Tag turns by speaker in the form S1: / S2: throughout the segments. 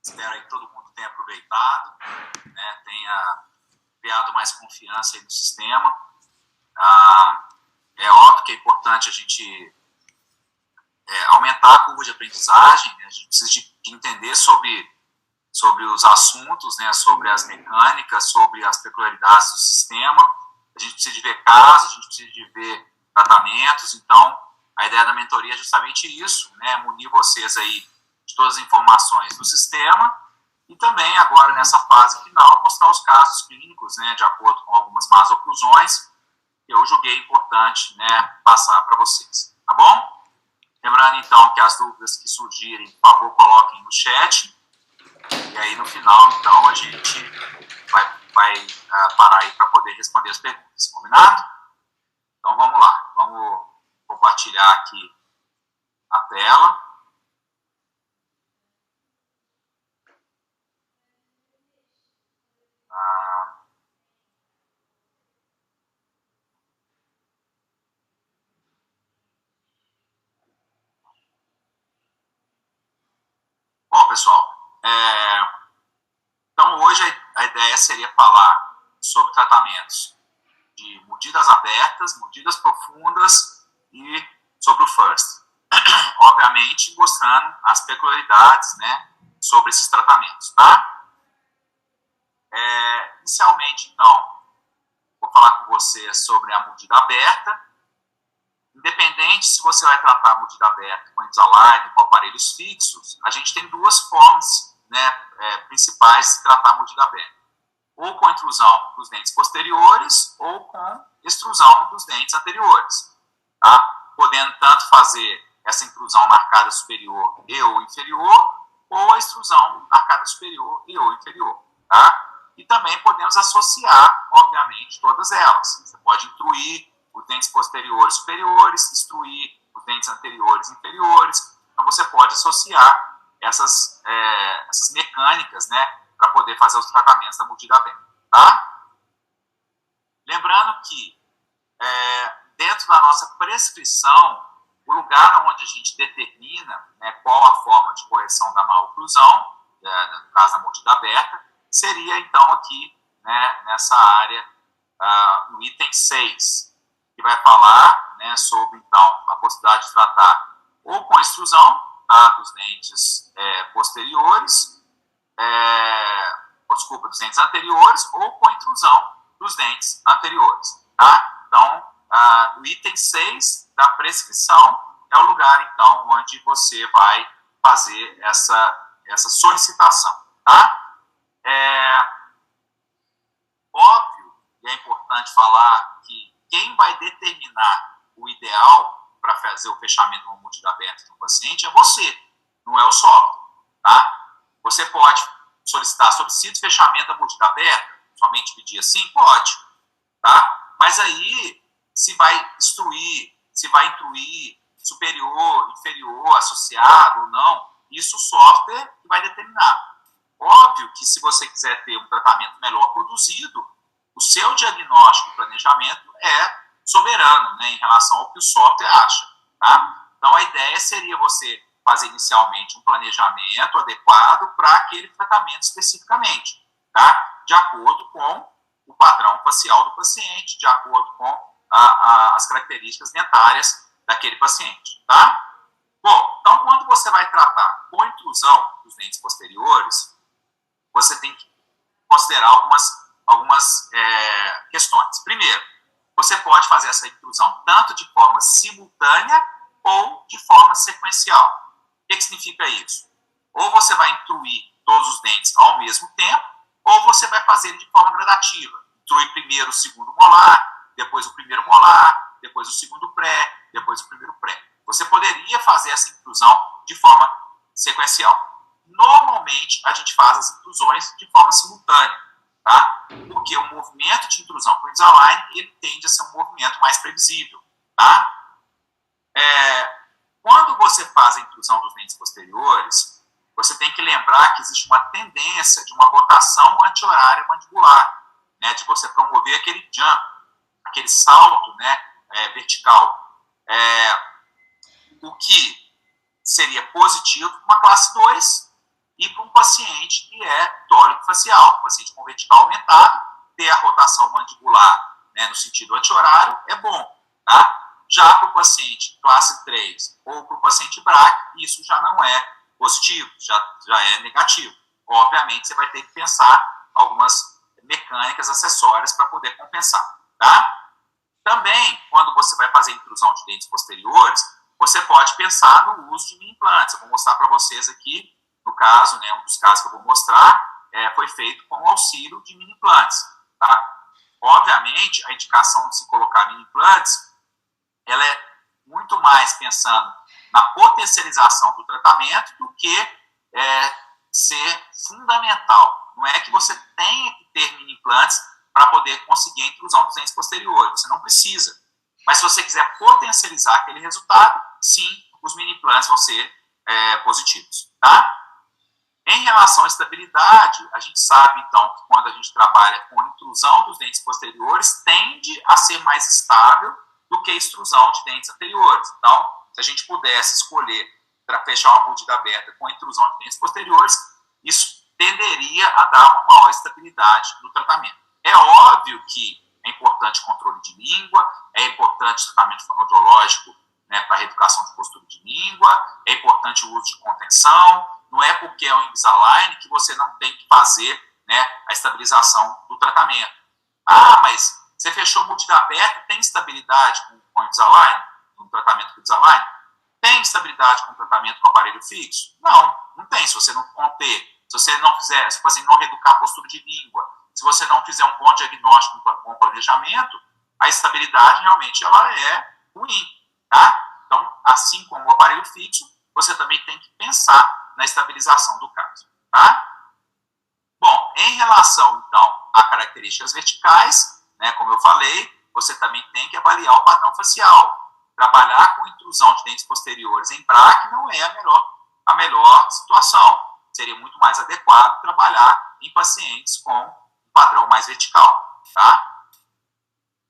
S1: Espero aí que todo mundo tenha aproveitado, né, tenha criado mais confiança aí no sistema. É óbvio que é importante a gente aumentar a curva de aprendizagem, né? A gente precisa de entender sobre os assuntos, né, sobre as mecânicas, sobre as peculiaridades do sistema. A gente precisa de ver casos, a gente precisa de ver tratamentos. Então, a ideia da mentoria é justamente isso, né, munir vocês aí de todas as informações do sistema e também, agora, nessa fase final, mostrar os casos clínicos, né, de acordo com algumas más oclusões, que eu julguei importante, né, passar para vocês, tá bom? Lembrando, então, que as dúvidas que surgirem, por favor, coloquem no chat. E aí, no final, então, a gente vai parar aí para poder responder as perguntas, combinado? Então, vamos lá. Vamos compartilhar aqui a tela. Bom, pessoal, então hoje a ideia seria falar sobre tratamentos de mordidas abertas, mordidas profundas e sobre o FIRST. Obviamente, mostrando as peculiaridades, né, sobre esses tratamentos, tá? Inicialmente, então, vou falar com você sobre a mordida aberta. Independente se você vai tratar a mordida aberta com Invisalign, com aparelhos fixos, a gente tem duas formas, né, principais de tratar a mordida aberta. Ou com intrusão dos dentes posteriores, ou com extrusão dos dentes anteriores. Tá? Podendo tanto fazer essa intrusão na arcada superior e ou inferior, ou a extrusão na arcada superior e ou inferior. Tá? E também podemos associar, obviamente, todas elas. Você pode intruir os dentes posteriores superiores, extruir os dentes anteriores inferiores. Então, você pode associar essas mecânicas, né, para poder fazer os tratamentos da mordida aberta. Tá? Lembrando que, dentro da nossa prescrição, o lugar onde a gente determina, né, qual a forma de correção da má oclusão, no caso da mordida aberta, seria, então, aqui, né, nessa área, no item 6, que vai falar, né, sobre, então, a possibilidade de tratar ou com a extrusão, tá, dos dentes posteriores, dos dentes anteriores, ou com a intrusão dos dentes anteriores. Tá? Então, o item 6 da prescrição é o lugar, então, onde você vai fazer essa solicitação. Tá? Óbvio, e é importante falar que quem vai determinar o ideal para fazer o fechamento de uma mordida aberta no paciente é você, não é o software. Tá? Você pode solicitar, solicito fechamento da mordida aberta, somente pedir assim? Pode. Tá? Mas aí, se vai instruir, se vai intruir superior, inferior, associado ou não, isso o software vai determinar. Óbvio que se você quiser ter um tratamento melhor produzido, o seu diagnóstico e planejamento é soberano, né, em relação ao que o software acha. Tá? Então, a ideia seria você fazer inicialmente um planejamento adequado para aquele tratamento especificamente, tá? De acordo com o padrão facial do paciente, de acordo com as características dentárias daquele paciente. Tá? Bom, então, quando você vai tratar com intrusão dos dentes posteriores, você tem que considerar algumas questões. Primeiro, você pode fazer essa intrusão tanto de forma simultânea ou de forma sequencial. O que significa isso? Ou você vai intruir todos os dentes ao mesmo tempo, ou você vai fazer de forma gradativa. Intruir primeiro o segundo molar, depois o primeiro molar, depois o segundo pré, depois o primeiro pré. Você poderia fazer essa intrusão de forma sequencial. Normalmente, a gente faz as intrusões de forma simultânea, tá? Porque o movimento de intrusão com o Invisalign, ele tende a ser um movimento mais previsível, tá? Quando você faz a intrusão dos dentes posteriores, você tem que lembrar que existe uma tendência de uma rotação anti-horária mandibular, né, de você promover aquele jump, aquele salto, né, vertical, o que seria positivo para uma classe 2 e para um paciente que é tórico-facial, paciente com vertical aumentado, ter a rotação mandibular, né, no sentido anti-horário é bom, tá? Já para o paciente classe 3 ou para o paciente BRAC, isso já não é positivo, já é negativo. Obviamente, você vai ter que pensar algumas mecânicas acessórias para poder compensar, tá? Também, quando você vai fazer intrusão de dentes posteriores, você pode pensar no uso de mini implantes. Eu vou mostrar para vocês aqui, no caso, né, um dos casos que eu vou mostrar, foi feito com o auxílio de mini implantes, tá? Obviamente, a indicação de se colocar mini implantes, ela é muito mais pensando na potencialização do tratamento do que ser fundamental. Não é que você tenha que ter mini implantes para poder conseguir a intrusão dos dentes posteriores. Você não precisa. Mas se você quiser potencializar aquele resultado, sim, os mini implantes vão ser positivos, tá? Em relação à estabilidade, a gente sabe, então, que quando a gente trabalha com a intrusão dos dentes posteriores, tende a ser mais estável do que a extrusão de dentes anteriores. Então, se a gente pudesse escolher para fechar uma mordida aberta com a intrusão de dentes posteriores, isso tenderia a dar uma maior estabilidade no tratamento. É óbvio que é importante o controle de língua, é importante o tratamento fonoaudiológico, né, para reeducação de postura de língua, é importante o uso de contenção. Não é porque é um Invisalign que você não tem que fazer, né, a estabilização do tratamento. Ah, mas você fechou mordida aberta, tem estabilidade com o Invisalign, no tratamento com o Invisalign? Tem estabilidade com o tratamento com o aparelho fixo? Não, não tem. Se você não conter, se você não fizer, se você não reeducar a postura de língua, se você não fizer um bom diagnóstico, um bom planejamento, a estabilidade realmente ela é ruim, tá? Então, assim como o aparelho fixo, você também tem que pensar na estabilização do caso, tá? Bom, em relação, então, a características verticais, né, como eu falei, você também tem que avaliar o padrão facial. Trabalhar com intrusão de dentes posteriores em BRAC não é a melhor situação. Seria muito mais adequado trabalhar em pacientes com um padrão mais vertical, tá?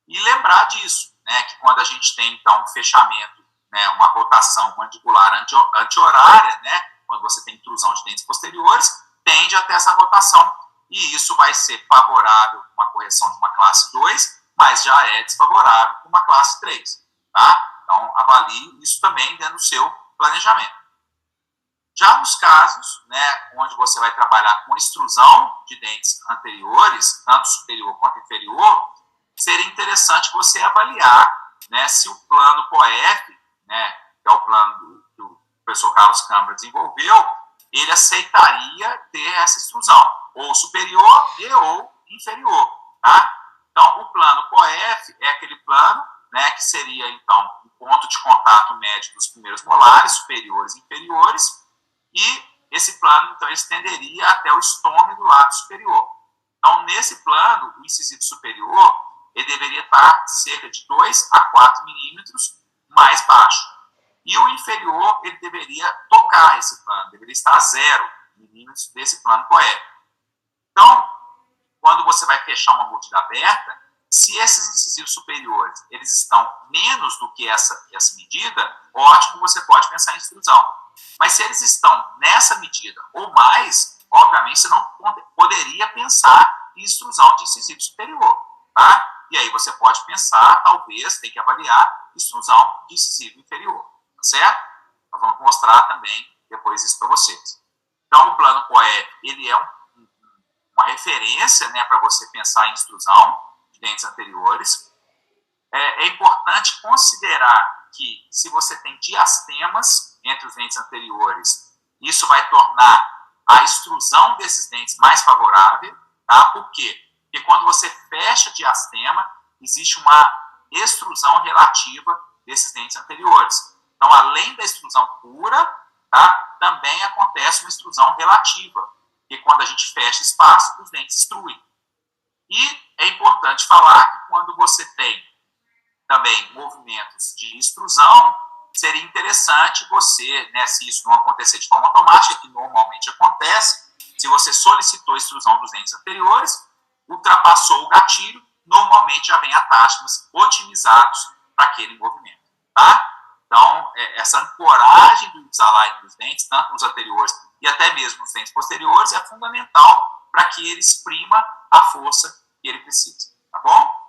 S1: E lembrar disso, né, que quando a gente tem, então, um fechamento, né, uma rotação mandibular anti-horária, né, quando você tem intrusão de dentes posteriores, tende a ter essa rotação, e isso vai ser favorável com uma correção de uma classe 2, mas já é desfavorável com uma classe 3, tá? Então, avalie isso também dentro do seu planejamento. Já nos casos, né, onde você vai trabalhar com extrusão de dentes anteriores, tanto superior quanto inferior, seria interessante você avaliar, né, se o plano POEF, né, que é o plano que o professor Carlos Câmara desenvolveu, ele aceitaria ter essa extrusão, ou superior e ou inferior, tá? Então, o plano POEF é aquele plano, né, que seria, então, o ponto de contato médio dos primeiros molares, superiores e inferiores, e esse plano, então, ele estenderia até o estômago do lado superior. Então, nesse plano, o incisivo superior, ele deveria estar cerca de 2 a 4 milímetros mais baixo. E o inferior, ele deveria tocar esse plano, deveria estar a 0 milímetros desse plano POEF. Então, quando você vai fechar uma mordida aberta, se esses incisivos superiores, eles estão menos do que essa medida, ótimo, você pode pensar em extrusão. Mas se eles estão nessa medida ou mais, obviamente você não poderia pensar em extrusão de incisivo superior, tá? E aí você pode pensar, talvez, tem que avaliar extrusão de incisivo inferior, tá certo? Nós vamos mostrar também depois isso para vocês. Então, o plano POEF, ele é uma referência, né, para você pensar em extrusão de dentes anteriores. É importante considerar que, se você tem diastemas entre os dentes anteriores, isso vai tornar a extrusão desses dentes mais favorável, tá? Por quê? Porque quando você fecha diastema, existe uma extrusão relativa desses dentes anteriores. Então, além da extrusão pura, tá, também acontece uma extrusão relativa, porque quando a gente fecha espaço, os dentes extruem. E é importante falar que quando você tem também movimentos de extrusão, seria interessante você, né, se isso não acontecer de forma automática, que normalmente acontece, se você solicitou a extrusão dos dentes anteriores, ultrapassou o gatilho, normalmente já vem atáchimas otimizados para aquele movimento, tá? Então, essa ancoragem do Invisalign nos dentes, tanto nos anteriores, e até mesmo nos dentes posteriores, é fundamental para que ele exprima a força que ele precisa, tá bom?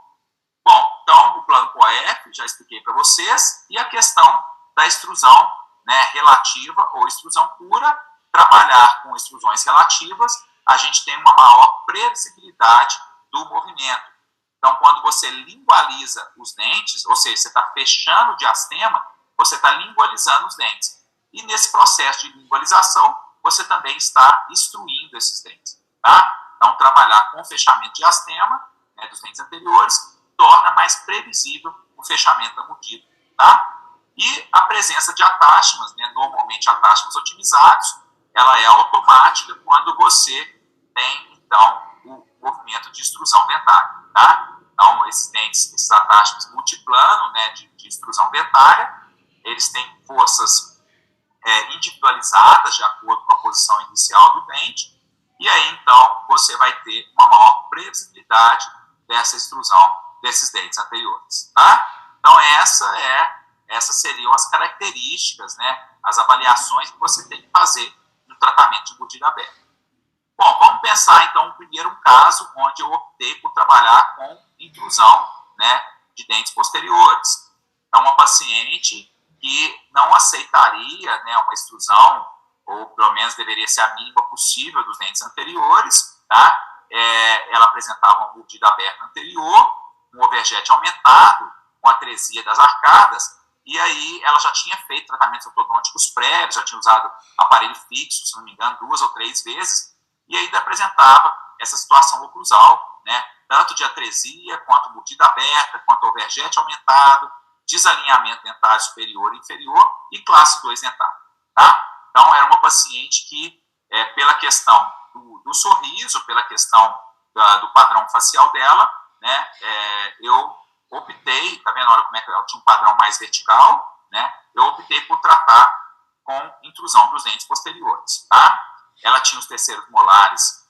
S1: Bom, então o plano POEF, já expliquei para vocês, e a questão da extrusão, né, relativa ou extrusão pura. Trabalhar com extrusões relativas, a gente tem uma maior previsibilidade do movimento. Então, quando você lingualiza os dentes, ou seja, você está fechando o diastema, você está lingualizando os dentes. E nesse processo de lingualização, você também está extruindo esses dentes, tá? Então, trabalhar com fechamento de diastema, né, dos dentes anteriores, torna mais previsível o fechamento da mordida, tá? E a presença de atáchimas, né, normalmente atáchimas otimizados, ela é automática quando você tem, então, o movimento de extrusão dentária, tá? Então, esses dentes, esses atáchimas multiplano, né, de extrusão dentária, eles têm forças individualizadas de acordo com a posição inicial do dente, e aí, então, você vai ter uma maior previsibilidade dessa extrusão desses dentes anteriores, tá? Então, essas seriam as características, né, as avaliações que você tem que fazer no tratamento de mordida aberta. Bom, vamos pensar, então, primeiro um caso onde eu optei por trabalhar com intrusão, né, de dentes posteriores. Então, uma paciente que não aceitaria, né, uma extrusão, ou pelo menos deveria ser a mínima possível dos dentes anteriores, tá? Ela apresentava uma mordida aberta anterior, um overjet aumentado, com atresia das arcadas, e aí ela já tinha feito tratamentos ortodônticos prévios, já tinha usado aparelho fixo, se não me engano, 2 ou 3 vezes, e ainda apresentava essa situação oclusal, né, tanto de atresia, quanto mordida aberta, quanto overjet aumentado, desalinhamento dentário superior e inferior e classe 2 dentário, tá? Então, era uma paciente que, pela questão do sorriso, pela questão do padrão facial dela, né, eu optei, tá vendo? Olha como é que ela tinha um padrão mais vertical, né? Eu optei por tratar com intrusão dos dentes posteriores, tá? Ela tinha os terceiros molares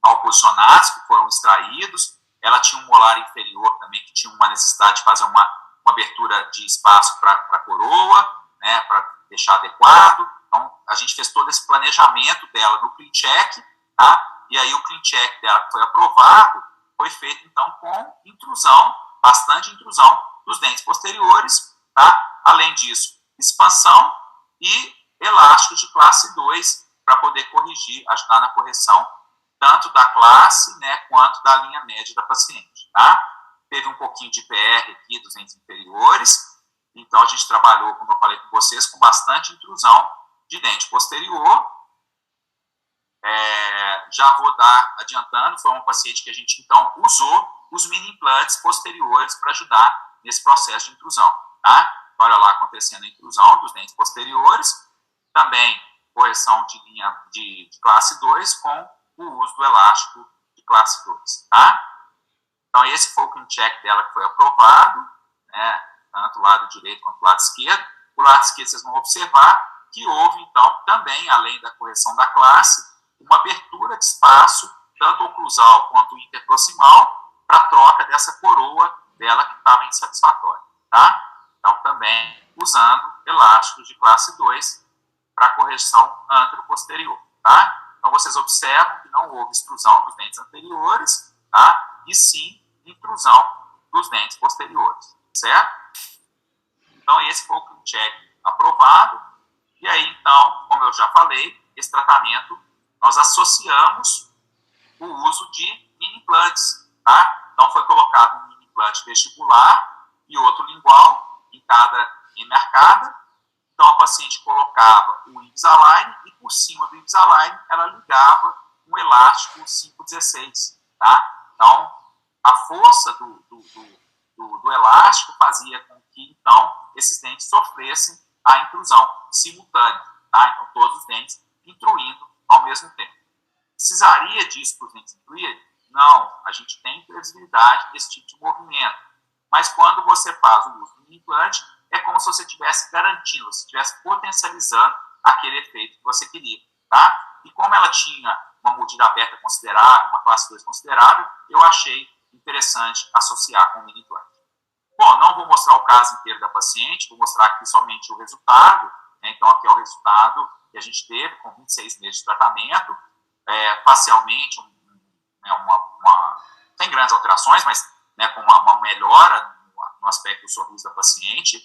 S1: mal posicionados, que foram extraídos. Ela tinha um molar inferior também, que tinha uma necessidade de fazer uma abertura de espaço para a coroa, né, para deixar adequado. Então, a gente fez todo esse planejamento dela no clean check, tá? E aí o clean check dela que foi aprovado, foi feito, então, com intrusão, bastante intrusão dos dentes posteriores, tá? Além disso, expansão e elásticos de classe 2 para poder corrigir, ajudar na correção tanto da classe, né, quanto da linha média da paciente, tá? Teve um pouquinho de PR aqui dos dentes inferiores, então a gente trabalhou, como eu falei com vocês, com bastante intrusão de dente posterior. Já vou dar adiantando, foi uma paciente que a gente então usou os mini implantes posteriores para ajudar nesse processo de intrusão, tá? Olha lá acontecendo a intrusão dos dentes posteriores, também correção de linha de classe 2 com o uso do elástico de classe 2, tá? Então esse foi o clean check dela que foi aprovado, né, tanto o lado direito quanto o lado esquerdo. O lado esquerdo vocês vão observar que houve então também, além da correção da classe, uma abertura de espaço, tanto oclusal quanto interproximal, para a troca dessa coroa dela que estava insatisfatória, tá? Então também usando elásticos de classe 2 para correção antero-posterior, tá? Então vocês observam que não houve extrusão dos dentes anteriores, tá? E sim intrusão dos dentes posteriores, certo? Então esse foi o clean check aprovado. E aí então, como eu já falei, esse tratamento nós associamos o uso de mini implantes, tá? Então foi colocado um mini implante vestibular e outro lingual em cada arcada. Então, a paciente colocava o Invisalign e, por cima do Invisalign, ela ligava um elástico 516, tá? Então, a força do elástico fazia com que, então, esses dentes sofressem a intrusão simultânea, tá? Então, todos os dentes intruindo ao mesmo tempo. Precisaria disso para os dentes intruírem? Não, a gente tem previsibilidade desse tipo de movimento. Mas, quando você faz o uso do implante, é como se você estivesse garantindo, você estivesse potencializando aquele efeito que você queria, tá? E como ela tinha uma mordida aberta considerável, uma classe 2 considerável, eu achei interessante associar com o mini implante. Bom, não vou mostrar o caso inteiro da paciente, vou mostrar aqui somente o resultado, né? Então aqui é o resultado que a gente teve com 26 meses de tratamento, facialmente, sem grandes alterações, mas com uma melhora no aspecto do sorriso da paciente.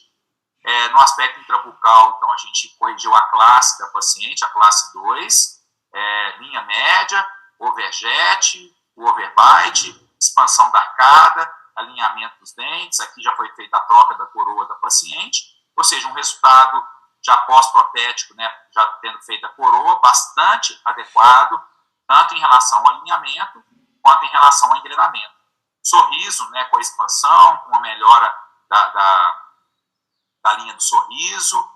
S1: No aspecto intrabucal, então, a gente corrigiu a classe da paciente, a classe 2, linha média, overjet, o overbite, expansão da arcada, alinhamento dos dentes. Aqui já foi feita a troca da coroa da paciente, ou seja, um resultado já pós-protético, já tendo feito a coroa, bastante adequado, tanto em relação ao alinhamento, quanto em relação ao engrenamento. Sorriso, com a expansão, com a melhora da linha do sorriso,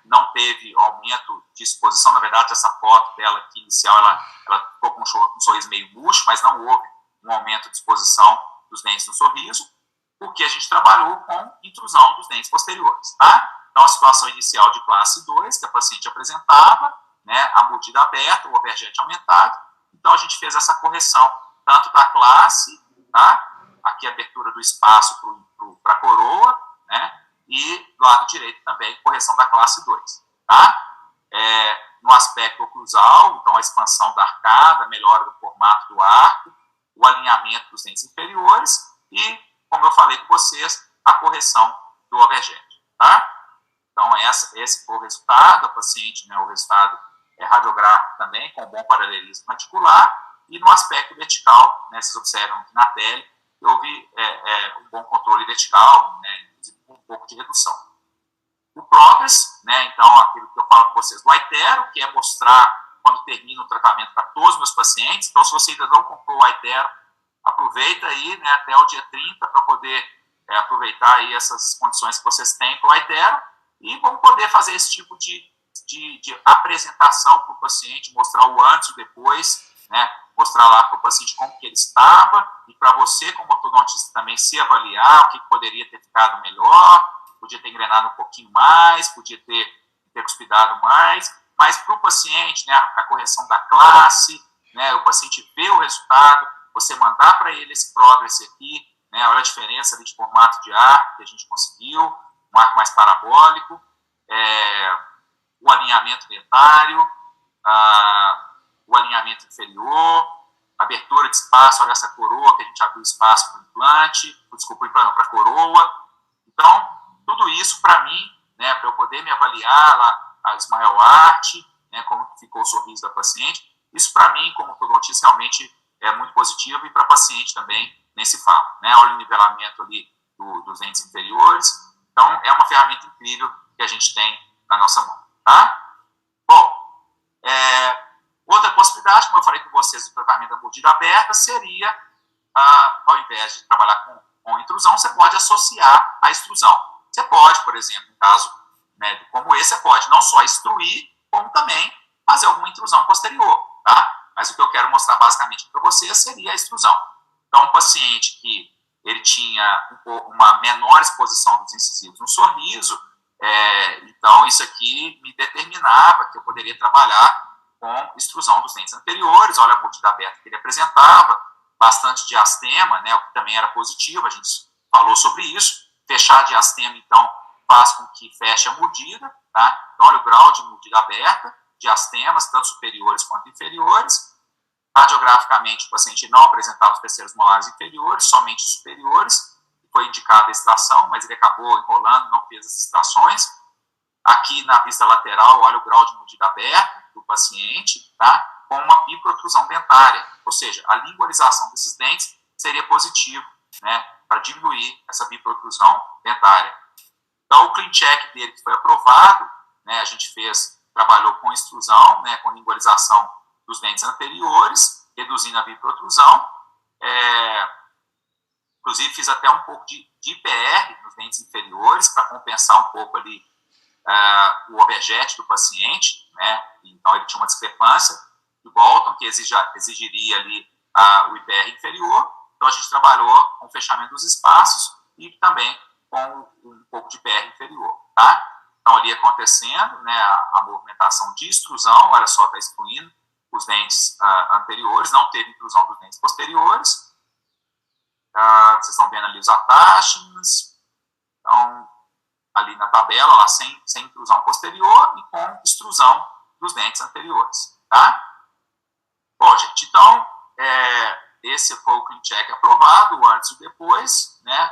S1: não teve aumento de exposição. Na verdade, essa foto dela aqui inicial, ela ficou com um sorriso meio murcho, mas não houve um aumento de exposição dos dentes no sorriso, porque a gente trabalhou com intrusão dos dentes posteriores, tá? Então, a situação inicial de classe 2, que a paciente apresentava, a mordida aberta, o overjet aumentado. Então, a gente fez essa correção, tanto da classe, tá? Aqui a abertura do espaço para a coroa, e do lado direito também, correção da classe 2, tá? No aspecto oclusal, então a expansão da arcada, melhora do formato do arco, o alinhamento dos dentes inferiores e, como eu falei com vocês, a correção do overjet, tá? Então, esse foi o resultado. A paciente, o resultado radiográfico também, com bom paralelismo radicular, e no aspecto vertical, vocês observam aqui na tela, que houve um bom controle vertical, um pouco de redução. O progress, então, aquilo que eu falo com vocês, do itero, que é mostrar quando termina o tratamento para todos os meus pacientes. Então, se você ainda não comprou o itero, aproveita aí, até o dia 30 para poder aproveitar aí essas condições que vocês têm para o itero e vamos poder fazer esse tipo de apresentação para o paciente, mostrar o antes e o depois, mostrar lá para o paciente como que ele estava e para você, como ortodontista, também se avaliar o que poderia ter ficado melhor, podia ter engrenado um pouquinho mais, podia ter cuspidado mais, mas para o paciente, a correção da classe, o paciente ver o resultado, você mandar para ele esse progress aqui, olha a diferença ali de formato de arco que a gente conseguiu, um arco mais parabólico, o alinhamento dentário, o alinhamento inferior, abertura de espaço, olha essa coroa que a gente abriu espaço para o implante, para a coroa. Então, tudo isso para mim, para eu poder me avaliar lá a Smile Art, como ficou o sorriso da paciente, isso para mim, como ortodontista, realmente é muito positivo e para a paciente também nem se fala. Olha o nivelamento ali dos dentes inferiores. Então, é uma ferramenta incrível que a gente tem na nossa mão, tá? Bom, outra possibilidade, como eu falei com vocês, do tratamento da mordida aberta seria, ao invés de trabalhar com intrusão, você pode associar a extrusão. Você pode, por exemplo, em caso como esse, você pode não só extruir, como também fazer alguma intrusão posterior, tá? Mas o que eu quero mostrar basicamente para vocês seria a extrusão. Então, um paciente que ele tinha uma menor exposição dos incisivos no sorriso, então isso aqui me determinava que eu poderia trabalhar com extrusão dos dentes anteriores. Olha a mordida aberta que ele apresentava, bastante diastema, o que também era positivo, a gente falou sobre isso. Fechar diastema, então, faz com que feche a mordida, tá? Então, olha o grau de mordida aberta, diastemas, tanto superiores quanto inferiores. Radiograficamente, o paciente não apresentava os terceiros molares inferiores, somente os superiores. Foi indicada a extração, mas ele acabou enrolando, não fez as extrações. Aqui na vista lateral, olha o grau de mordida aberta do paciente, tá? Com uma biprotrusão dentária, ou seja, a lingualização desses dentes seria positivo, para diminuir essa biprotrusão dentária. Então, o clean check dele que foi aprovado, a gente trabalhou com extrusão, com lingualização dos dentes anteriores, reduzindo a biprotrusão. Inclusive, fiz até um pouco de IPR nos dentes inferiores para compensar um pouco ali o overjet do paciente, Então, ele tinha uma discrepância de Bolton, que exigiria ali o IPR inferior. Então, a gente trabalhou com o fechamento dos espaços e também com um pouco de IPR inferior, tá? Então, ali acontecendo, a movimentação de extrusão, olha só, está excluindo os dentes anteriores, não teve intrusão dos dentes posteriores. Vocês estão vendo ali os attachments. Então, ali na tabela, lá sem intrusão posterior e com extrusão dos dentes anteriores, tá? Bom, gente, então, esse foi o clean check aprovado, o antes e o depois, né,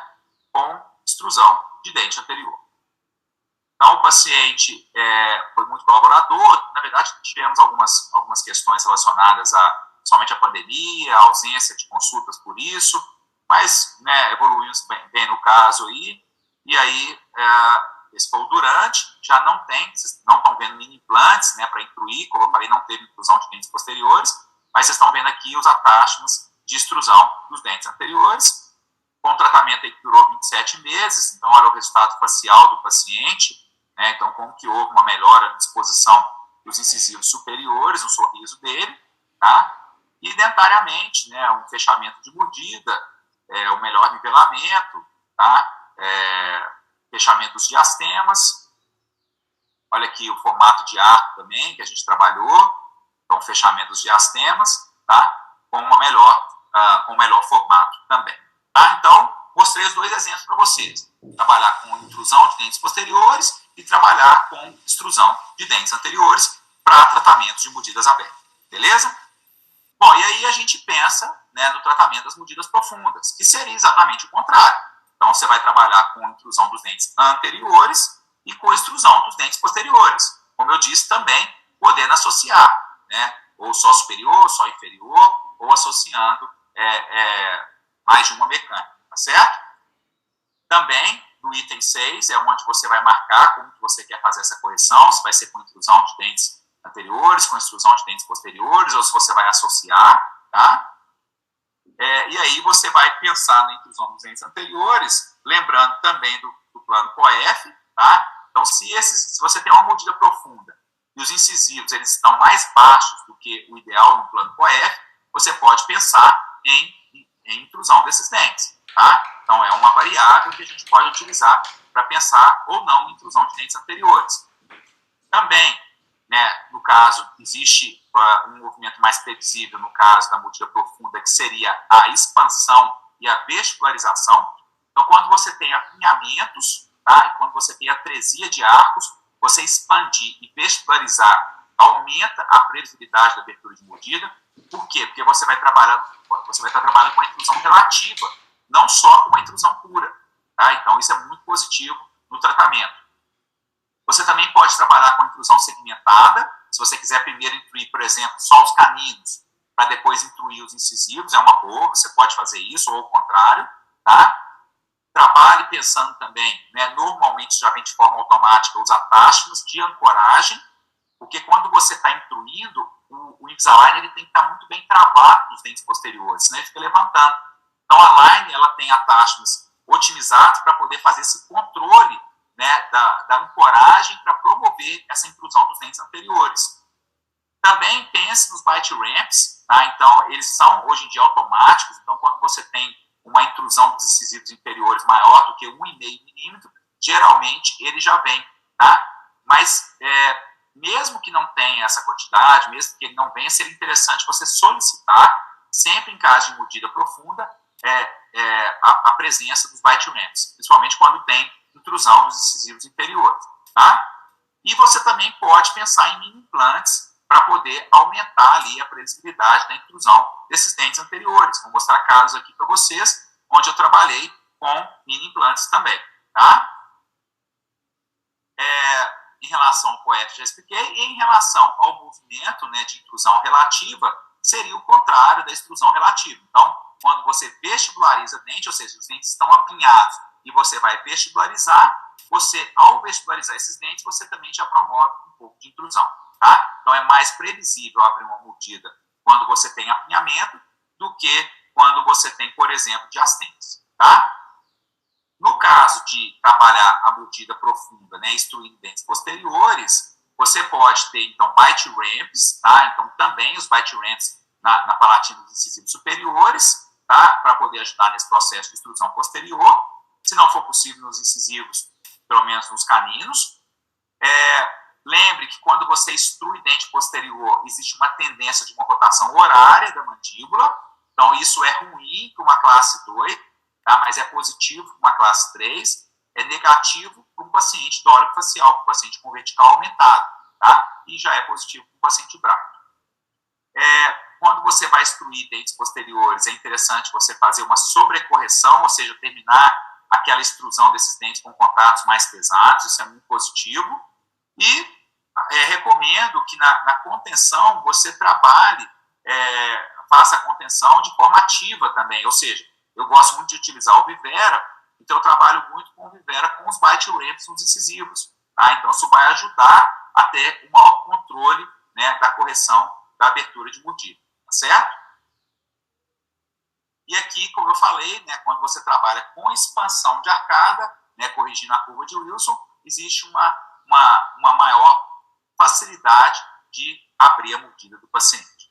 S1: com extrusão de dente anterior. Então, o paciente foi muito colaborador. Na verdade, tivemos algumas questões relacionadas somente à pandemia, a ausência de consultas por isso, mas, né, evoluímos bem no caso aí. E aí, esse foi o durante. Já não tem, vocês não estão vendo mini implantes, né, para incluir, como eu falei, não teve inclusão de dentes posteriores, mas vocês estão vendo aqui os attachments de extrusão dos dentes anteriores, com tratamento aí que durou 27 meses. Então, olha o resultado facial do paciente, né, então como que houve uma melhora na disposição dos incisivos superiores, no sorriso dele, tá? E dentariamente, né, um fechamento de mordida, o melhor nivelamento, tá? Fechamento dos diastemas. Olha aqui o formato de arco também, que a gente trabalhou, então fechamento dos diastemas, tá? Com um melhor formato também, tá? Então, mostrei os dois exemplos para vocês. Trabalhar com intrusão de dentes posteriores e trabalhar com extrusão de dentes anteriores para tratamento de mordidas abertas, beleza? Bom, e aí a gente pensa, né, no tratamento das mordidas profundas, que seria exatamente o contrário. Então, você vai trabalhar com intrusão dos dentes anteriores e com extrusão dos dentes posteriores. Como eu disse também, podendo associar, né, ou só superior, só inferior, ou associando mais de uma mecânica, tá certo? Também, no item 6, é onde você vai marcar como que você quer fazer essa correção, se vai ser com intrusão de dentes anteriores, com extrusão de dentes posteriores, ou se você vai associar, tá? E aí você vai pensar na intrusão dos dentes anteriores, lembrando também do plano COEF, tá? Então, se você tem uma mordida profunda e os incisivos eles estão mais baixos do que o ideal no plano COEF, você pode pensar em intrusão desses dentes, tá? Então, é uma variável que a gente pode utilizar para pensar ou não em intrusão de dentes anteriores. Também, né, no caso, existe um movimento mais previsível no caso da mordida profunda, que seria a expansão e a vestibularização. Então, quando você tem apinhamentos, tá, e quando você tem atresia de arcos, você expandir e vestibularizar aumenta a previsibilidade da abertura de mordida. Por quê? Porque você vai estar trabalhando com a intrusão relativa, não só com a intrusão pura, tá? Então, isso é muito positivo no tratamento. Você também pode trabalhar com intrusão segmentada, se você quiser primeiro intruir, por exemplo, só os caninos, para depois intruir os incisivos, é uma boa, você pode fazer isso, ou o contrário, tá? Trabalhe pensando também, né, normalmente já vem de forma automática, os attachments de ancoragem, porque quando você está intruindo, o Invisalign ele tem que estar muito bem travado nos dentes posteriores, senão ele fica levantando. Então a Line ela tem attachments otimizados para poder fazer esse controle, né, da ancoragem para promover essa intrusão dos dentes anteriores. Também pense nos bite ramps, tá? Então eles são hoje em dia automáticos, então quando você tem uma intrusão dos incisivos inferiores maior do que 1,5 milímetro, geralmente ele já vem, tá? Mas mesmo que não tenha essa quantidade, mesmo que ele não venha, seria interessante você solicitar, sempre em caso de mordida profunda, a presença dos bite ramps, principalmente quando tem intrusão dos incisivos inferiores, tá? E você também pode pensar em mini implantes para poder aumentar ali a previsibilidade da intrusão desses dentes anteriores. Vou mostrar casos aqui para vocês, onde eu trabalhei com mini implantes também, tá? Em relação ao COEF, já expliquei, e em relação ao movimento, né, de intrusão relativa, seria o contrário da extrusão relativa. Então, quando você vestibulariza o dente, ou seja, os dentes estão apinhados e você vai vestibularizar, ao vestibularizar esses dentes, você também já promove um pouco de intrusão, tá? Então, é mais previsível abrir uma mordida quando você tem apinhamento do que quando você tem, por exemplo, diastema, tá? No caso de trabalhar a mordida profunda, né, instruindo dentes posteriores, você pode ter, então, bite ramps, tá? Então, também os bite ramps na palatina dos incisivos superiores, tá? Para poder ajudar nesse processo de extrusão posterior. Se não for possível nos incisivos, pelo menos nos caninos. Lembre que quando você extrui dente posterior, existe uma tendência de uma rotação horária da mandíbula. Então, isso é ruim para uma classe 2, tá? Mas é positivo para uma classe 3. É negativo para um paciente dórico facial, para um paciente com vertical aumentado, tá? e já é positivo para o paciente branco. Quando você vai extruir dentes posteriores, é interessante você fazer uma sobrecorreção, ou seja, terminar aquela extrusão desses dentes com contatos mais pesados, isso é muito positivo. E recomendo que na contenção você trabalhe, faça a contenção de forma ativa também, ou seja, eu gosto muito de utilizar o Vivera, então eu trabalho muito com o Vivera com os bite ramps nos incisivos, tá? Então isso vai ajudar a ter um maior controle, né, da correção da abertura de mordida, tá certo? E aqui, como eu falei, né, quando você trabalha com expansão de arcada, né, corrigindo a curva de Wilson, existe uma maior facilidade de abrir a mordida do paciente.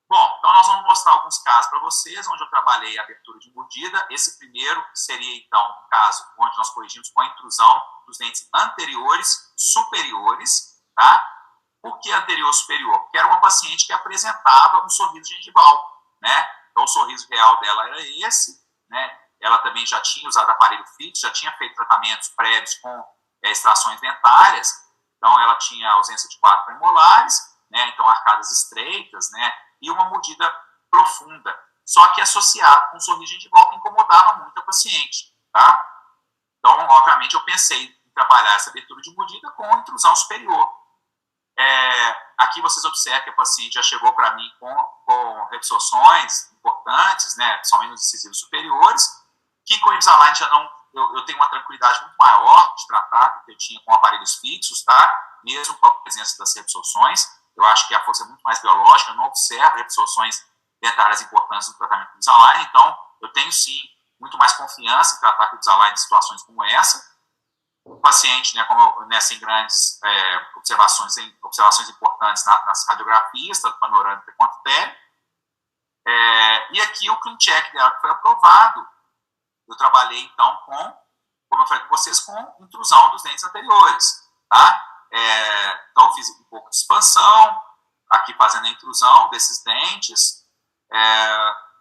S1: Bom, então nós vamos mostrar alguns casos para vocês, onde eu trabalhei a abertura de mordida. Esse primeiro seria, então, o caso onde nós corrigimos com a intrusão dos dentes anteriores superiores, tá? Por que anterior superior? Porque era uma paciente que apresentava um sorriso gengival, né? Então, o sorriso real dela era esse, né? Ela também já tinha usado aparelho fixo, já tinha feito tratamentos prévios com extrações dentárias, então ela tinha ausência de 4 premolares, né? Então arcadas estreitas, né? E uma mordida profunda, só que associado com um sorriso gengival que incomodava muito a paciente, tá? Então, obviamente, eu pensei em trabalhar essa abertura de mordida com intrusão superior. Aqui vocês observam que a paciente já chegou para mim com reabsorções importantes, né, principalmente nos incisivos superiores, que com o Invisalign já não, eu tenho uma tranquilidade muito maior de tratar do que eu tinha com aparelhos fixos, tá? Mesmo com a presença das reabsorções. Eu acho que a força é muito mais biológica, eu não observo reabsorções dentárias importantes no tratamento do Invisalign, então eu tenho sim muito mais confiança em tratar com o Invisalign em situações como essa. O paciente, né, em grandes observações importantes nas radiografias, tanto panorâmica quanto tele. E aqui o ClinCheck dela que foi aprovado, eu trabalhei então como eu falei com vocês, com intrusão dos dentes anteriores, tá? Então eu fiz um pouco de expansão, aqui fazendo a intrusão desses dentes,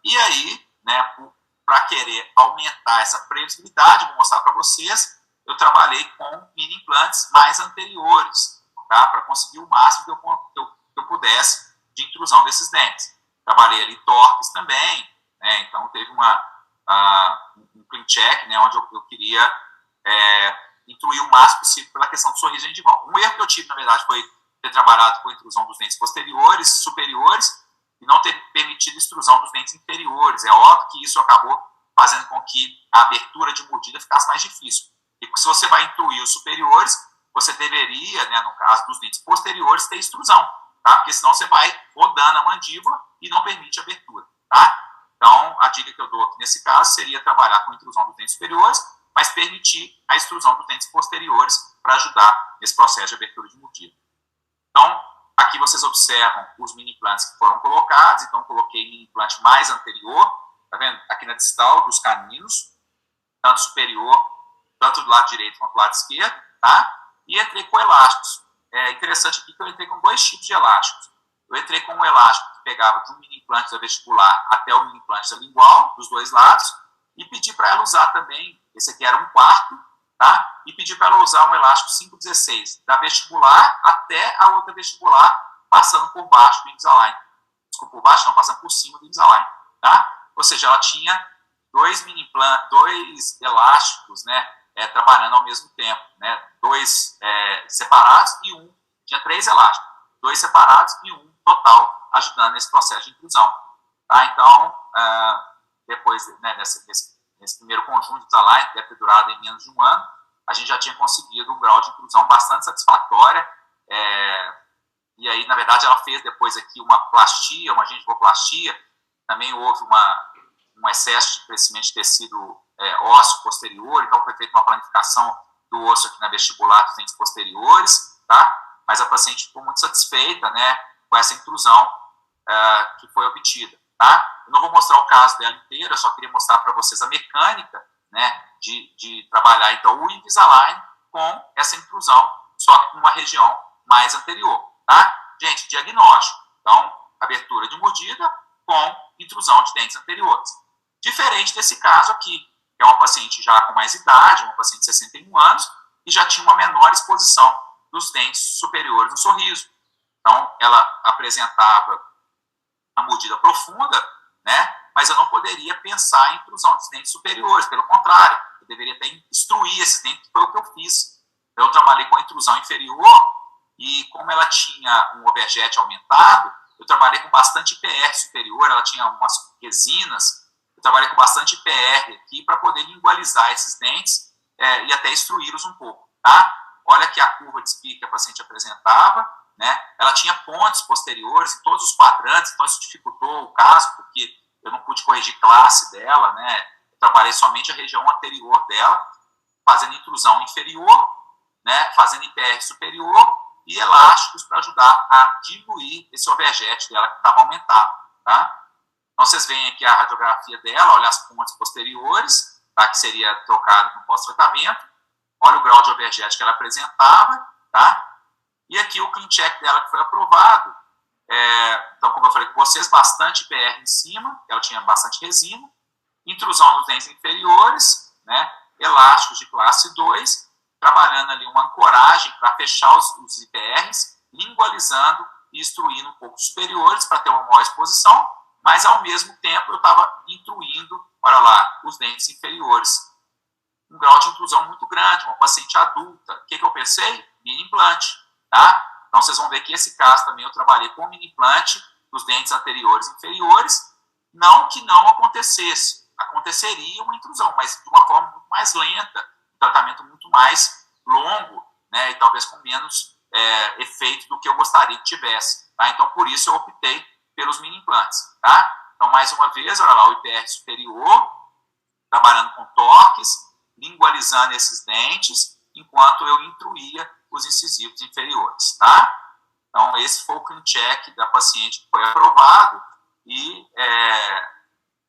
S1: e aí, né, para querer aumentar essa previsibilidade, vou mostrar para vocês, eu trabalhei com mini implantes mais anteriores, tá? Para conseguir o máximo que eu pudesse de intrusão desses dentes. Trabalhei ali torques também, né? Então teve um ClinCheck, né, onde eu queria intruir o máximo possível pela questão do sorriso gengival. Um erro que eu tive, na verdade, foi ter trabalhado com a intrusão dos dentes posteriores, superiores, e não ter permitido a extrusão dos dentes inferiores. É óbvio que isso acabou fazendo com que a abertura de mordida ficasse mais difícil. E se você vai intruir os superiores, você deveria, né, no caso dos dentes posteriores, ter extrusão, tá? Porque senão você vai rodando a mandíbula e não permite a abertura, tá? Então, a dica que eu dou aqui nesse caso seria trabalhar com a intrusão dos dentes superiores, mas permitir a extrusão dos dentes posteriores para ajudar nesse processo de abertura de mordida. Então, aqui vocês observam os mini implantes que foram colocados. Então, coloquei mini implante mais anterior, tá vendo? Aqui na distal dos caninos, tanto superior, tanto do lado direito quanto do lado esquerdo, tá? E entrei com elásticos. É interessante aqui que eu entrei com 2 tipos de elásticos. Eu entrei com um elástico que pegava de um mini implante da vestibular até o mini implante da lingual, dos 2 lados, e pedi para ela usar também, esse aqui era 1/4, tá? E pedi para ela usar um elástico 5/16, da vestibular até a outra vestibular, passando por baixo do Invisalign. Desculpa, por baixo não, passando por cima do Invisalign, tá? Ou seja, ela tinha 2 elásticos, né, trabalhando ao mesmo tempo, né? 2 separados e tinha 3 elásticos, 2 separados e 1 total, ajudando nesse processo de intrusão, tá? Então, depois, né, nesse primeiro conjunto de Invisalign, que deve ter durado em menos de 1 ano, a gente já tinha conseguido um grau de intrusão bastante satisfatória, e aí, na verdade, ela fez depois aqui uma plastia, uma gengivoplastia, também houve um excesso de crescimento de tecido ósseo posterior, então foi feita uma planificação do osso aqui na vestibular dos dentes posteriores, tá? Mas a paciente ficou muito satisfeita, né, com essa intrusão que foi obtida, tá? Eu não vou mostrar o caso dela inteira, eu só queria mostrar para vocês a mecânica, né, de trabalhar, então, o Invisalign com essa intrusão, só que numa região mais anterior, tá? Gente, diagnóstico, então, abertura de mordida com intrusão de dentes anteriores. Diferente desse caso aqui, que é uma paciente já com mais idade, uma paciente de 61 anos, e já tinha uma menor exposição dos dentes superiores no sorriso. Então, ela apresentava a mordida profunda, né? Mas eu não poderia pensar em intrusão dos dentes superiores, pelo contrário, eu deveria até instruir esses dentes, que foi o que eu fiz. Eu trabalhei com a intrusão inferior e como ela tinha um overjet aumentado, eu trabalhei com bastante IPR superior, ela tinha umas resinas, eu trabalhei com bastante IPR aqui para poder lingualizar esses dentes e até instruí-los um pouco, tá? Olha aqui a curva de Spee que a paciente apresentava, né? Ela tinha pontes posteriores em todos os quadrantes, então isso dificultou o caso, porque eu não pude corrigir classe dela, né? Eu trabalhei somente a região anterior dela, fazendo intrusão inferior, né? Fazendo IPR superior e elásticos para ajudar a diminuir esse overjet dela que estava aumentado, tá? Então vocês veem aqui a radiografia dela, olha as pontes posteriores, tá? Que seria trocado no pós-tratamento, olha o grau de overjet que ela apresentava, tá? E aqui o clean check dela que foi aprovado. Então, como eu falei com vocês, bastante IPR em cima, ela tinha bastante resina, intrusão nos dentes inferiores, né, elásticos de classe 2, trabalhando ali uma ancoragem para fechar os IPRs, lingualizando e instruindo um pouco os superiores para ter uma maior exposição, mas ao mesmo tempo eu estava intruindo, olha lá, os dentes inferiores. Um grau de intrusão muito grande, uma paciente adulta. O que eu pensei? Mini implante, tá? Então, vocês vão ver que esse caso também eu trabalhei com mini implante dos dentes anteriores e inferiores. Não que não acontecesse. Aconteceria uma intrusão, mas de uma forma muito mais lenta, um tratamento muito mais longo, né? E talvez com menos efeito do que eu gostaria que tivesse, tá? Então, por isso eu optei pelos mini implantes, tá? Então, mais uma vez, olha lá, o IPR superior, trabalhando com toques, lingualizando esses dentes, enquanto eu intruía os incisivos inferiores, tá? Então, esse foi o clean check da paciente que foi aprovado e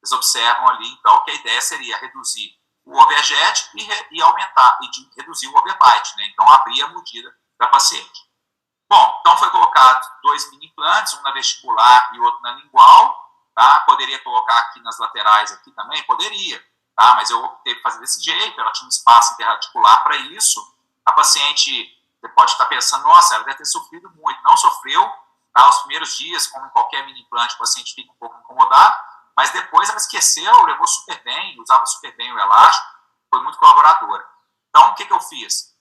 S1: vocês observam ali, então, que a ideia seria reduzir o overjet e aumentar, e reduzir o overbite, né? Então, abrir a mordida da paciente. Bom, então foi colocado 2 mini implantes, um na vestibular e outro na lingual, tá? Poderia colocar aqui nas laterais aqui também? Poderia, tá? Mas eu optei por fazer desse jeito, ela tinha um espaço interradicular para isso. A paciente pode estar pensando, nossa, ela deve ter sofrido muito. Não sofreu, tá? Os primeiros dias, como em qualquer mini implante, o paciente fica um pouco incomodado, mas depois ela esqueceu, levou super bem, usava super bem o elástico, foi muito colaboradora. Então, o que eu fiz?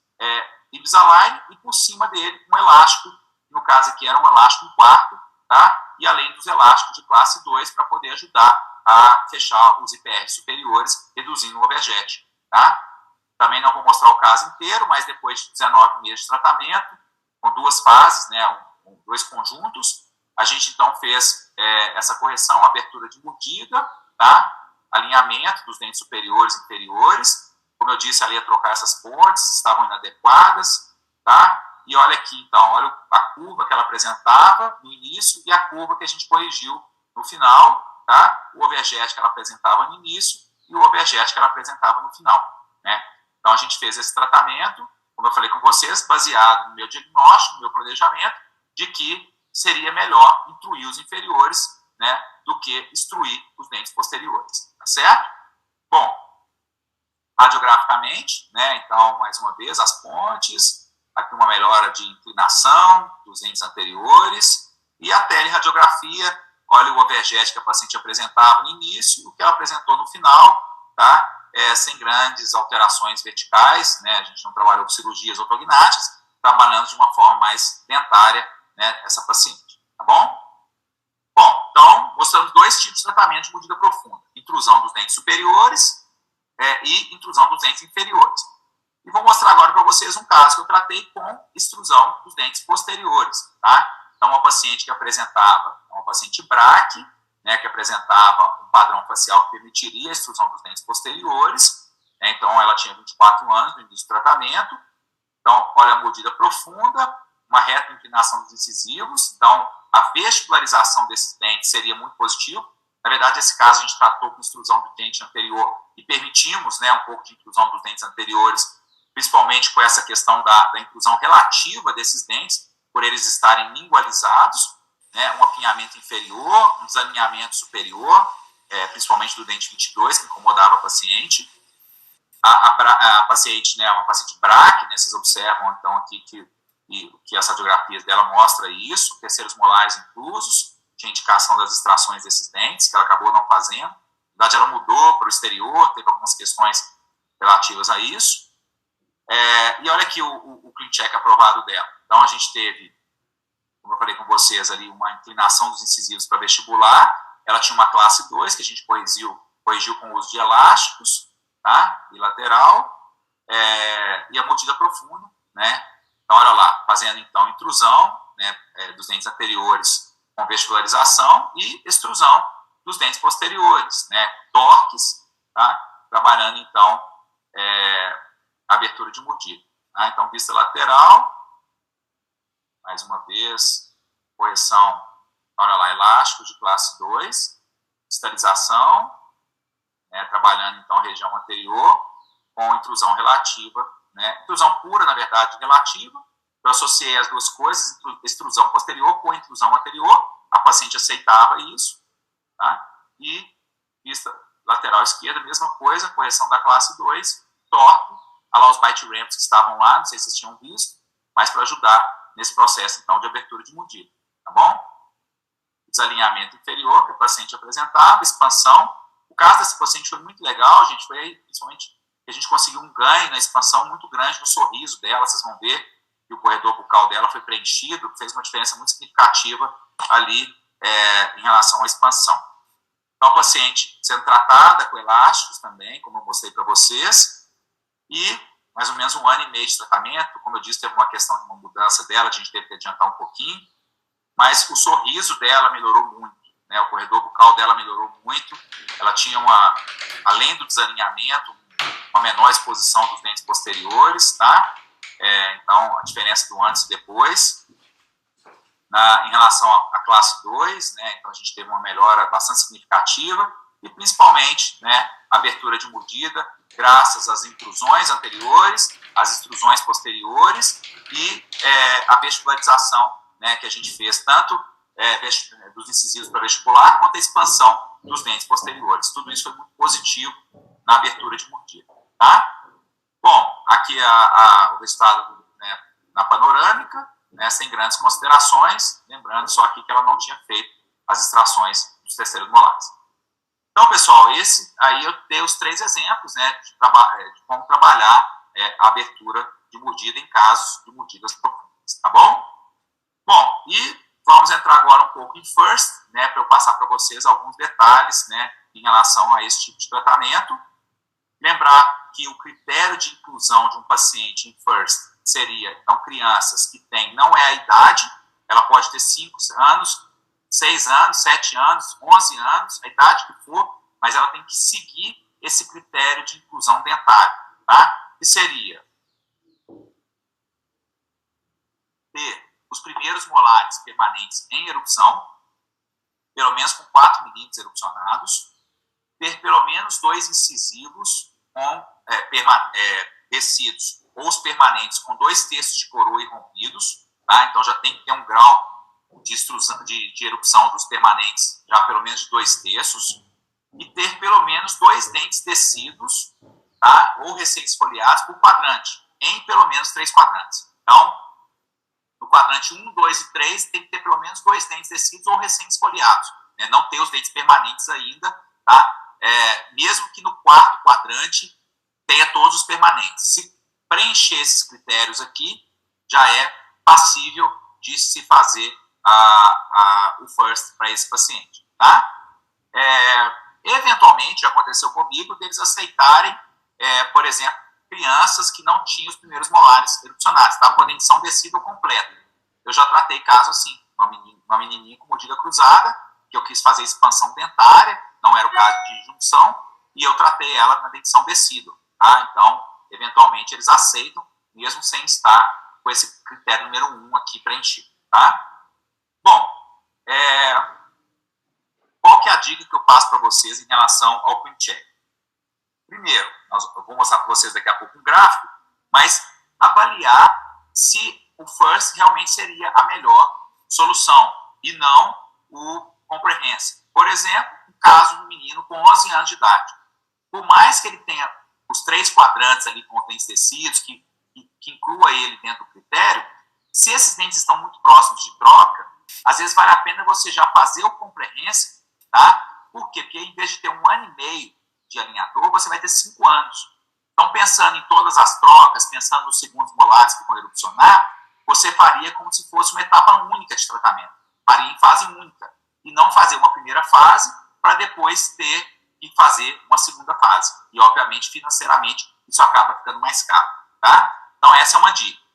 S1: Invisalign e por cima dele um elástico, no caso aqui era um elástico em quarto, tá? E além dos elásticos de classe 2 para poder ajudar a fechar os IPR superiores, reduzindo o overjet, tá? Também não vou mostrar o caso inteiro, mas depois de 19 meses de tratamento, com 2 fases, né, 2 conjuntos, a gente então fez essa correção, abertura de mordida, tá? Alinhamento dos dentes superiores e inferiores. Como eu disse, ela ia trocar essas pontes, estavam inadequadas, tá? E olha aqui, então, olha a curva que ela apresentava no início e a curva que a gente corrigiu no final, tá? O overjet que ela apresentava no início e o overjet que ela apresentava no final, né? Então, a gente fez esse tratamento, como eu falei com vocês, baseado no meu diagnóstico, no meu planejamento, de que seria melhor intruir os inferiores, né, do que instruir os dentes posteriores, tá certo? Bom, radiograficamente, né, então, mais uma vez, as pontes, aqui uma melhora de inclinação dos dentes anteriores, e a teleradiografia, olha o overjet que a paciente apresentava no início, o que ela apresentou no final, tá? Sem grandes alterações verticais, né, a gente não trabalhou com cirurgias ortognáticas, trabalhando de uma forma mais dentária, né, essa paciente, tá bom? Bom, então, mostramos 2 tipos de tratamento de mordida profunda, intrusão dos dentes superiores e intrusão dos dentes inferiores. E vou mostrar agora para vocês um caso que eu tratei com extrusão dos dentes posteriores, tá? Então, uma paciente que apresentava, uma paciente BRAC, né, que apresentava um padrão facial que permitiria a extrusão dos dentes posteriores, né, então ela tinha 24 anos no início do tratamento, então, olha a mordida profunda, uma reta inclinação dos incisivos, então a vestibularização desses dentes seria muito positivo. Na verdade, esse caso a gente tratou com extrusão do dente anterior e permitimos, né, um pouco de inclusão dos dentes anteriores, principalmente com essa questão da inclusão relativa desses dentes, por eles estarem lingualizados, né, um apinhamento inferior, um desalinhamento superior, principalmente do dente 22, que incomodava a paciente. A paciente, né, uma paciente BRAC, né, vocês observam então aqui que e que as radiografias dela mostra isso, terceiros molares inclusos, tinha indicação das extrações desses dentes, que ela acabou não fazendo. Na verdade, ela mudou para o exterior, teve algumas questões relativas a isso. E olha aqui o clean check aprovado dela. Então, a gente teve, como eu falei com vocês ali, uma inclinação dos incisivos para vestibular. Ela tinha uma classe 2, que a gente corrigiu com o uso de elásticos, tá? Bilateral, e a mordida profunda, né? Então, olha lá, fazendo, então, intrusão, né, dos dentes anteriores com vestibularização e extrusão dos dentes posteriores, né? Torques, tá? Trabalhando, então, abertura de mordida. Tá? Então, vista lateral, mais uma vez, correção, olha lá, elástico de classe 2, distalização, né, trabalhando, então, a região anterior, com intrusão relativa, né, intrusão pura, na verdade, relativa. Eu associei as duas coisas, extrusão posterior com intrusão anterior, a paciente aceitava isso, tá? E vista lateral esquerda, mesma coisa, correção da classe 2, torque, olha lá os bite ramps que estavam lá, não sei se vocês tinham visto, mas para ajudar nesse processo, então, de abertura de mordida, tá bom? Desalinhamento inferior que a paciente apresentava, expansão. O caso dessa paciente foi muito legal, gente, foi principalmente que a gente conseguiu um ganho na expansão muito grande no sorriso dela, vocês vão ver que o corredor bucal dela foi preenchido, fez uma diferença muito significativa ali em relação à expansão. Então, a paciente sendo tratada com elásticos também, como eu mostrei para vocês, e mais ou menos 1 ano e meio de tratamento. Como eu disse, teve uma questão de uma mudança dela, a gente teve que adiantar um pouquinho, mas o sorriso dela melhorou muito, né? O corredor bucal dela melhorou muito, ela tinha além do desalinhamento, uma menor exposição dos dentes posteriores, tá? Então, a diferença do antes e depois. Em relação à classe 2, né, então a gente teve uma melhora bastante significativa e principalmente, né, abertura de mordida graças às intrusões anteriores, às extrusões posteriores e a vestibularização, né, que a gente fez tanto dos incisivos para vestibular quanto a expansão dos dentes posteriores. Tudo isso foi muito positivo na abertura de mordida, tá? Bom, aqui o resultado, né, na panorâmica, né, sem grandes considerações, lembrando só aqui que ela não tinha feito as extrações dos terceiros molares. Então, pessoal, esse aí eu dei os 3 exemplos, né, de como trabalhar a abertura de mordida em casos de mordidas profundas, tá bom? Bom, e vamos entrar agora um pouco em FIRST, né, para eu passar para vocês alguns detalhes, né, em relação a esse tipo de tratamento. Lembrar que o critério de inclusão de um paciente em FIRST seria, então, crianças que têm, não é a idade, ela pode ter 5 anos, 6 anos, 7 anos, 11 anos, a idade que for, mas ela tem que seguir esse critério de inclusão dentária, tá? Que seria ter os primeiros molares permanentes em erupção, pelo menos com 4 milímetros erupcionados, ter pelo menos 2 incisivos com descidos, ou os permanentes com 2/3 de coroa irrompidos, tá? Então já tem que ter um grau de extrusão, de erupção dos permanentes já pelo menos de 2/3, e ter pelo menos 2 dentes descidos, tá? Ou recém-esfoliados por quadrante, em pelo menos 3 quadrantes. Então, no quadrante 1, 2 e 3, tem que ter pelo menos 2 dentes descidos ou recém-esfoliados, né? Não ter os dentes permanentes ainda, tá? Mesmo que no 4º quadrante tenha todos os permanentes. Se preencher esses critérios aqui, já é passível de se fazer o FIRST para esse paciente, tá? Eventualmente, já aconteceu comigo, deles aceitarem, por exemplo, crianças que não tinham os primeiros molares erupcionados, estavam com a dentição descida ou completa. Eu já tratei caso assim, uma menininha com mordida cruzada, que eu quis fazer expansão dentária, não era o caso de junção, e eu tratei ela na dentição descida, tá? Então, eventualmente, eles aceitam, mesmo sem estar com esse critério número 1 aqui preenchido, tá? Bom, qual que é a dica que eu passo para vocês em relação ao clean check? Primeiro, eu vou mostrar para vocês daqui a pouco um gráfico, mas avaliar se o FIRST realmente seria a melhor solução e não o Comprehensive. Por exemplo, o caso do menino com 11 anos de idade. Por mais que ele tenha os 3 quadrantes ali com dentes descidos, que inclua ele dentro do critério, Se esses dentes estão muito próximos de troca, às vezes vale a pena você já fazer o comprehensive, tá? Por quê? Porque em vez de ter 1 ano e meio de alinhador, você vai ter 5 anos. Então, pensando em todas as trocas, pensando nos segundos molares que vão erupcionar, você faria como se fosse uma etapa única de tratamento. Faria em fase única. E não fazer uma primeira fase para depois ter que fazer uma segunda fase. E, obviamente, financeiramente, isso acaba ficando mais caro. Tá? Então, essa é uma dica.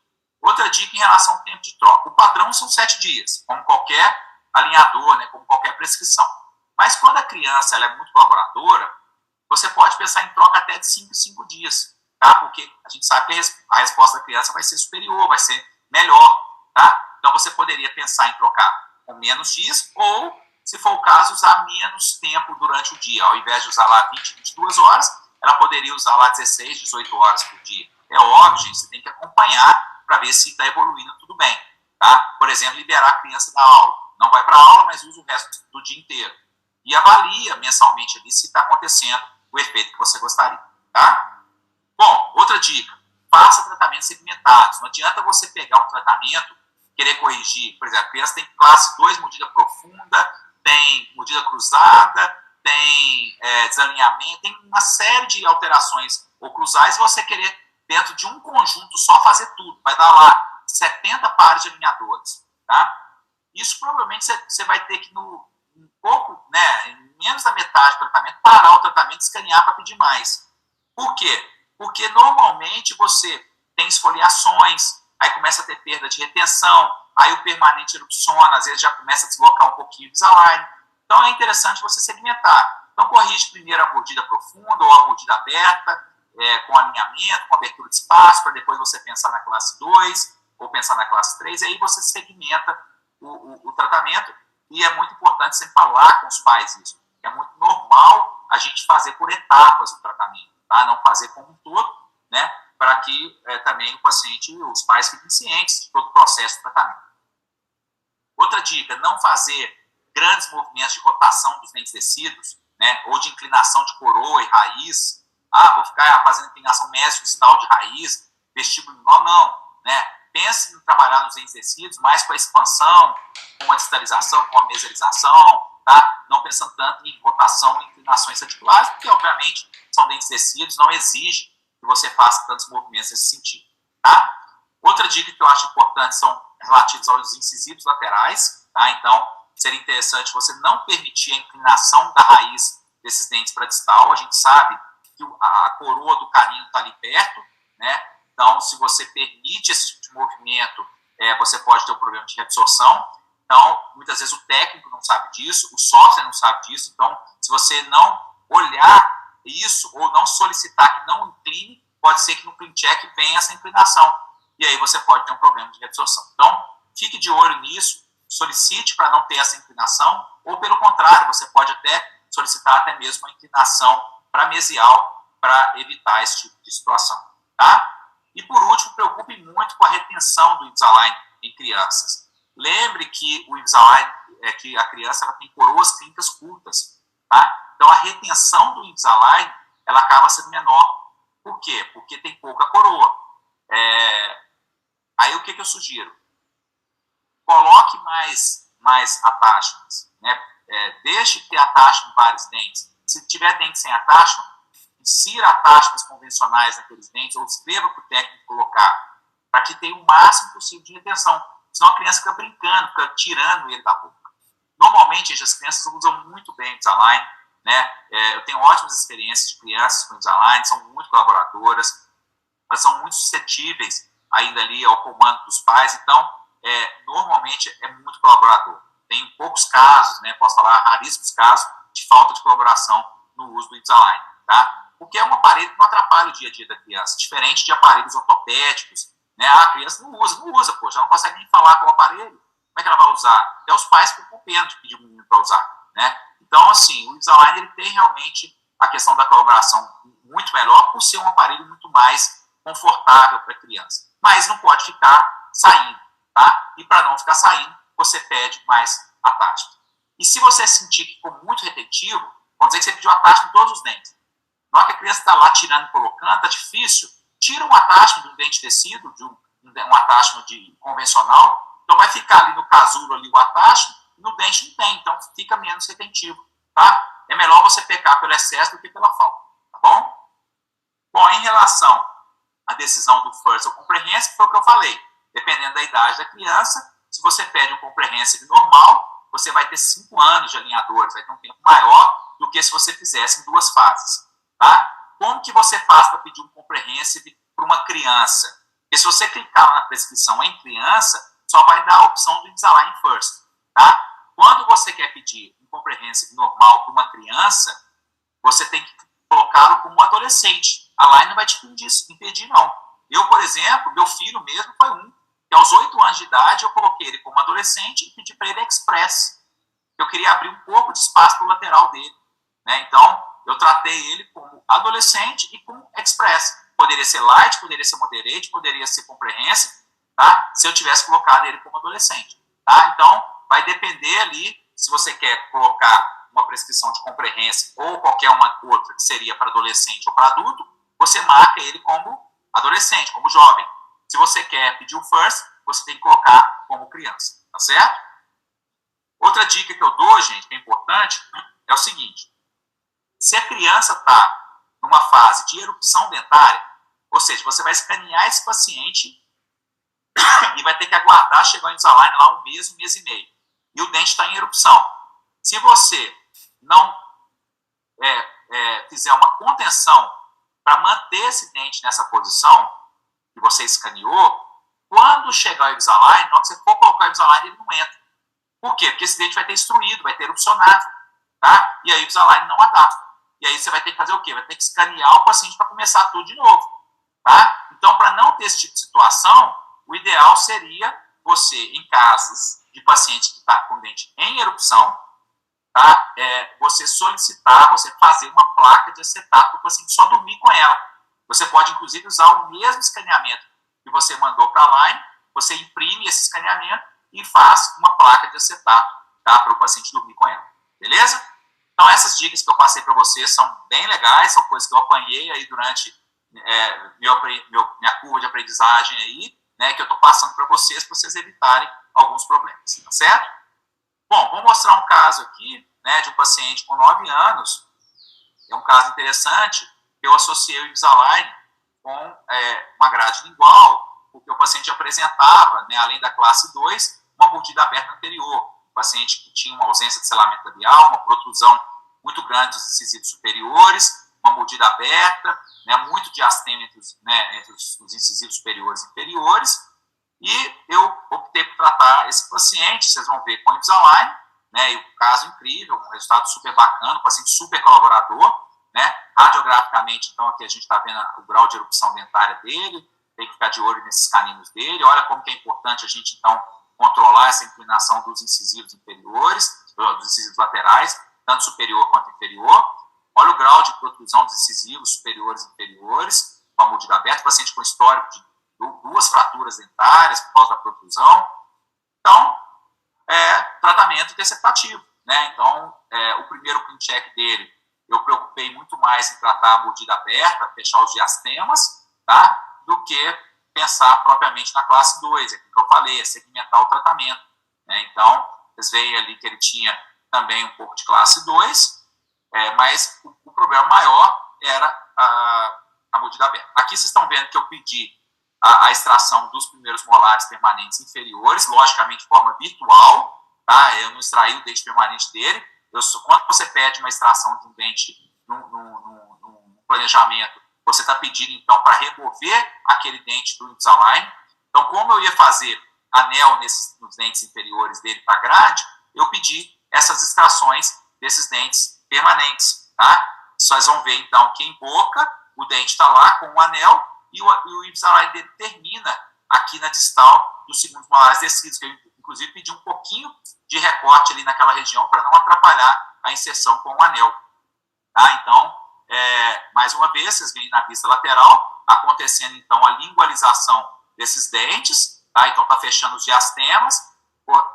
S1: Outra dica em relação ao tempo de troca. O padrão são 7 dias, como qualquer alinhador, né, como qualquer prescrição. Mas quando a criança ela é muito colaboradora, você pode pensar em troca até de 5 em 5 dias. Tá? Porque a gente sabe que a resposta da criança vai ser superior, vai ser melhor. Tá? Então, você poderia pensar em trocar com menos dias ou, se for o caso, usar menos tempo durante o dia. Ao invés de usar lá 20, 22 horas, ela poderia usar lá 16, 18 horas por dia. É óbvio, gente, você tem que acompanhar para ver se está evoluindo tudo bem. Tá? Por exemplo, liberar a criança da aula. Não vai para a aula, mas usa o resto do dia inteiro. E avalia mensalmente ali se está acontecendo o efeito que você gostaria. Tá? Bom, outra dica. Faça tratamentos segmentados. Não adianta você pegar um tratamento, querer corrigir. Por exemplo, a criança tem classe 2, mordida profunda, tem mordida cruzada, tem desalinhamento, tem uma série de alterações oclusais, e você querer, dentro de um conjunto só, fazer tudo. Vai dar lá 70 pares de alinhadores. Tá? Isso provavelmente você vai ter que, um pouco, né, em menos da metade do tratamento, parar o tratamento e escanear para pedir mais. Por quê? Porque normalmente você tem esfoliações, aí começa a ter perda de retenção, aí o permanente erupciona, às vezes já começa a deslocar um pouquinho o Invisalign. Então é interessante você segmentar. Então corrige primeiro a mordida profunda ou a mordida aberta, com alinhamento, com abertura de espaço, para depois você pensar na classe 2 ou pensar na classe 3, e aí você segmenta o tratamento. E é muito importante sempre falar com os pais isso. É muito normal a gente fazer por etapas o tratamento, tá? Não fazer como um todo, né? Para que também o paciente, os pais fiquem cientes de todo o processo do tratamento. Outra dica, não fazer grandes movimentos de rotação dos dentes descidos, né? Ou de inclinação de coroa e raiz. Vou ficar fazendo inclinação mesodistal de raiz, vestíbulo não, né? Pense em trabalhar nos dentes descidos mais com a expansão, com a distalização, com a mesalização, tá? Não pensando tanto em rotação e inclinações articulares, porque, obviamente, são dentes descidos, não exige que você faça tantos movimentos nesse sentido. Tá? Outra dica que eu acho importante são relativos aos incisivos laterais. Tá? Então, seria interessante você não permitir a inclinação da raiz desses dentes para distal. A gente sabe que a coroa do canino está ali perto, né? Então, se você permite esse tipo de movimento, você pode ter um problema de reabsorção. Então, muitas vezes o técnico não sabe disso, o software não sabe disso. Então, se você não olhar isso ou não solicitar que não incline, pode ser que no clean check venha essa inclinação. E aí você pode ter um problema de reabsorção. Então, fique de olho nisso, solicite para não ter essa inclinação, ou pelo contrário, você pode até solicitar até mesmo uma inclinação para mesial para evitar esse tipo de situação. Tá? E por último, preocupe muito com a retenção do Invisalign em crianças. Lembre que o Invisalign, que a criança ela tem coroas clínicas curtas. Tá? Então a retenção do Invisalign ela acaba sendo menor. Por quê? Porque tem pouca coroa. Aí o que eu sugiro? Coloque mais attachments. Né? Deixe ter attachment em vários dentes. Se tiver dente sem attachment, insira attachments convencionais naqueles dentes ou escreva para o técnico colocar, para que tenha o máximo possível de retenção. Senão a criança fica brincando, fica tirando ele da boca. Normalmente, gente, as crianças usam muito bem o Invisalign, né? Eu tenho ótimas experiências de crianças com Invisalign, são muito colaboradoras, elas são muito suscetíveis ainda ali ao comando dos pais, então, normalmente é muito colaborador. Tem poucos casos, né? Posso falar raríssimos casos de falta de colaboração no uso do Invisalign, tá? Porque é um aparelho que não atrapalha o dia a dia da criança, diferente de aparelhos ortopédicos, né? A criança não usa, já não consegue nem falar com o aparelho, como é que ela vai usar? Até os pais ficam com pena de pedir o menino para usar, né? Então, assim, o Invisalign ele tem realmente a questão da colaboração muito melhor por ser um aparelho muito mais confortável para a criança. Mas não pode ficar saindo, tá? E para não ficar saindo, você pede mais attachment. E se você sentir que ficou muito retentivo, vamos dizer que você pediu attachment em todos os dentes. Na hora que a criança está lá tirando e colocando, está difícil, tira um attachment de um dente tecido, um attachment convencional, então vai ficar ali no casulo ali o attachment, e no dente não tem, então fica menos retentivo, tá? É melhor você pecar pelo excesso do que pela falta, tá bom? Bom, em relação à decisão do first ou comprehensive, foi o que eu falei, dependendo da idade da criança, se você pede um comprehensive normal, você vai ter 5 anos de alinhadores, vai ter um tempo maior do que se você fizesse em 2 fases, tá? Como que você faz para pedir um comprehensive para uma criança? Porque se você clicar na prescrição em criança, só vai dar a opção do Invisalign First, tá? Quando você quer pedir um comprehensive normal para uma criança, você tem que colocá-lo como um adolescente. A Line não vai te impedir, não. Eu, por exemplo, meu filho mesmo foi que aos 8 anos de idade eu coloquei ele como adolescente e pedi para ele Express. Eu queria abrir um pouco de espaço para o lateral dele, né? Então, eu tratei ele como adolescente e como Express. Poderia ser light, poderia ser moderate, poderia ser comprehensive, tá? Se eu tivesse colocado ele como adolescente, tá? Então, vai depender ali, se você quer colocar uma prescrição de comprehensive ou qualquer uma outra que seria para adolescente ou para adulto, você marca ele como adolescente, como jovem. Se você quer pedir o first, você tem que colocar como criança, tá certo? Outra dica que eu dou, gente, que é importante, é o seguinte: se a criança está numa fase de erupção dentária, ou seja, você vai escanear esse paciente e vai ter que aguardar chegar o Invisalign lá um mês e meio. E o dente está em erupção. Se você não fizer uma contenção para manter esse dente nessa posição que você escaneou, quando chegar o Invisalign, na hora que você for colocar o Invisalign, ele não entra. Por quê? Porque esse dente vai ter instruído, vai ter erupcionado, tá? E aí o Invisalign não adapta. E aí você vai ter que fazer o quê? Vai ter que escanear o paciente para começar tudo de novo, tá? Então, para não ter esse tipo de situação, o ideal seria você, em casos de paciente que está com dente em erupção, tá? Você solicitar, você fazer uma placa de acetato para o paciente só dormir com ela. Você pode, inclusive, usar o mesmo escaneamento que você mandou para a Line, você imprime esse escaneamento e faz uma placa de acetato, tá? Para o paciente dormir com ela. Beleza? Então, essas dicas que eu passei para vocês são bem legais, são coisas que eu apanhei aí durante minha curva de aprendizagem aí, né, que eu estou passando para vocês evitarem alguns problemas, tá certo? Bom, vou mostrar um caso aqui, né, de um paciente com 9 anos, é um caso interessante, eu associei o Invisalign com uma grade lingual, porque o paciente apresentava, né, além da classe 2, uma mordida aberta anterior, um paciente que tinha uma ausência de selamento labial, uma protrusão muito grande dos incisivos superiores, uma mordida aberta, né, muito diastema entre os incisivos superiores e inferiores, e eu optei por tratar esse paciente, vocês vão ver, com Invisalign, né, e um caso incrível, um resultado super bacana, um paciente super colaborador, né, radiograficamente, então, aqui a gente está vendo o grau de erupção dentária dele, tem que ficar de olho nesses caninos dele, olha como que é importante a gente, então, controlar essa inclinação dos incisivos inferiores, dos incisivos laterais, tanto superior quanto inferior, olha o grau de protrusão dos incisivos superiores e inferiores, com a mordida aberta, paciente com histórico de 2 fraturas dentárias por causa da protrusão. Então, tratamento interceptativo, né? Então, o primeiro clean check dele, eu preocupei muito mais em tratar a mordida aberta, fechar os diastemas, tá? Do que pensar propriamente na classe 2, é aquilo que eu falei, é segmentar o tratamento, né? Então, vocês veem ali que ele tinha também um pouco de classe 2, mas o problema maior era a mordida aberta. Aqui vocês estão vendo que eu pedi a extração dos primeiros molares permanentes inferiores, logicamente de forma virtual, tá? Eu não extraí o dente permanente dele. Quando você pede uma extração de um dente num planejamento, você está pedindo, então, para remover aquele dente do Invisalign. Então, como eu ia fazer anel nos dentes inferiores dele para grade, eu pedi essas extrações desses dentes permanentes, tá? Vocês vão ver, então, que em boca, o dente está lá com o anel e o Invisalign dele termina aqui na distal dos segundos molares descidos, que eu, inclusive, pedi um pouquinho de recorte ali naquela região para não atrapalhar a inserção com o anel, tá? Então, mais uma vez, vocês veem na vista lateral, acontecendo, então, a lingualização desses dentes, tá? Então, está fechando os diastemas,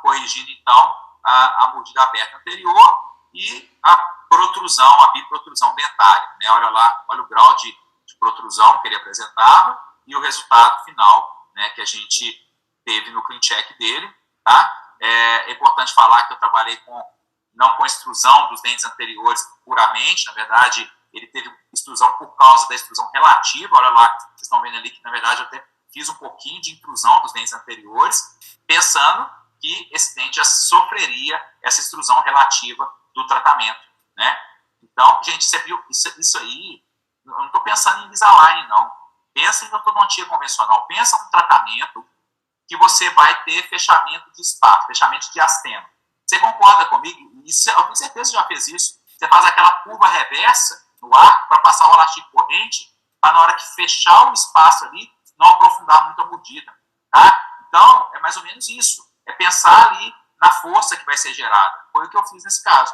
S1: corrigindo, então, a mordida aberta anterior e a protrusão, a biprotrusão dentária, né? Olha lá, olha o grau de protrusão que ele apresentava e o resultado final, né, que a gente teve no clean check dele, tá? É importante falar que eu trabalhei não com extrusão dos dentes anteriores puramente, na verdade, ele teve extrusão por causa da extrusão relativa, olha lá, vocês estão vendo ali que, na verdade, eu até fiz um pouquinho de intrusão dos dentes anteriores, pensando que esse dente já sofreria essa extrusão relativa do tratamento, né? Então, gente, você viu, isso aí, eu não estou pensando em Invisalign, não. Pensa em ortodontia convencional, pensa no tratamento que você vai ter fechamento de espaço, fechamento de diastema. Você concorda comigo? Isso, eu tenho certeza que já fez isso. Você faz aquela curva reversa no ar para passar o elástico corrente, para na hora que fechar o espaço ali, não aprofundar muito a mordida, tá? Então, é mais ou menos isso. É pensar ali na força que vai ser gerada. Foi o que eu fiz nesse caso.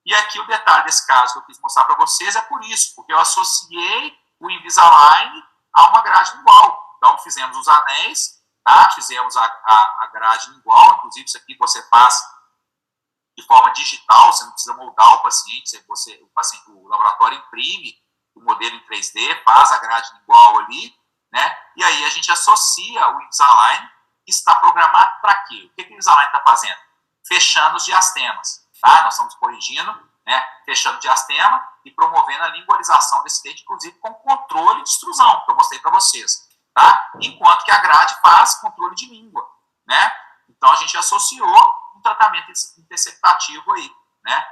S1: E aqui o detalhe desse caso que eu quis mostrar para vocês é por isso, porque eu associei o Invisalign a uma grade lingual. Então, fizemos os anéis, tá? Fizemos a grade lingual, inclusive isso aqui você faz de forma digital, você não precisa moldar o paciente, o laboratório imprime o modelo em 3D, faz a grade lingual ali, né? E aí a gente associa o Invisalign, que está programado para quê? O que o Invisalign está fazendo? Fechando os diastemas, tá? Nós estamos corrigindo, né? Fechando o diastema e promovendo a lingualização desse dente, inclusive com controle de extrusão, que eu mostrei para vocês, tá? Enquanto que a grade faz controle de língua, né? Então a gente associou um tratamento interceptativo aí, né?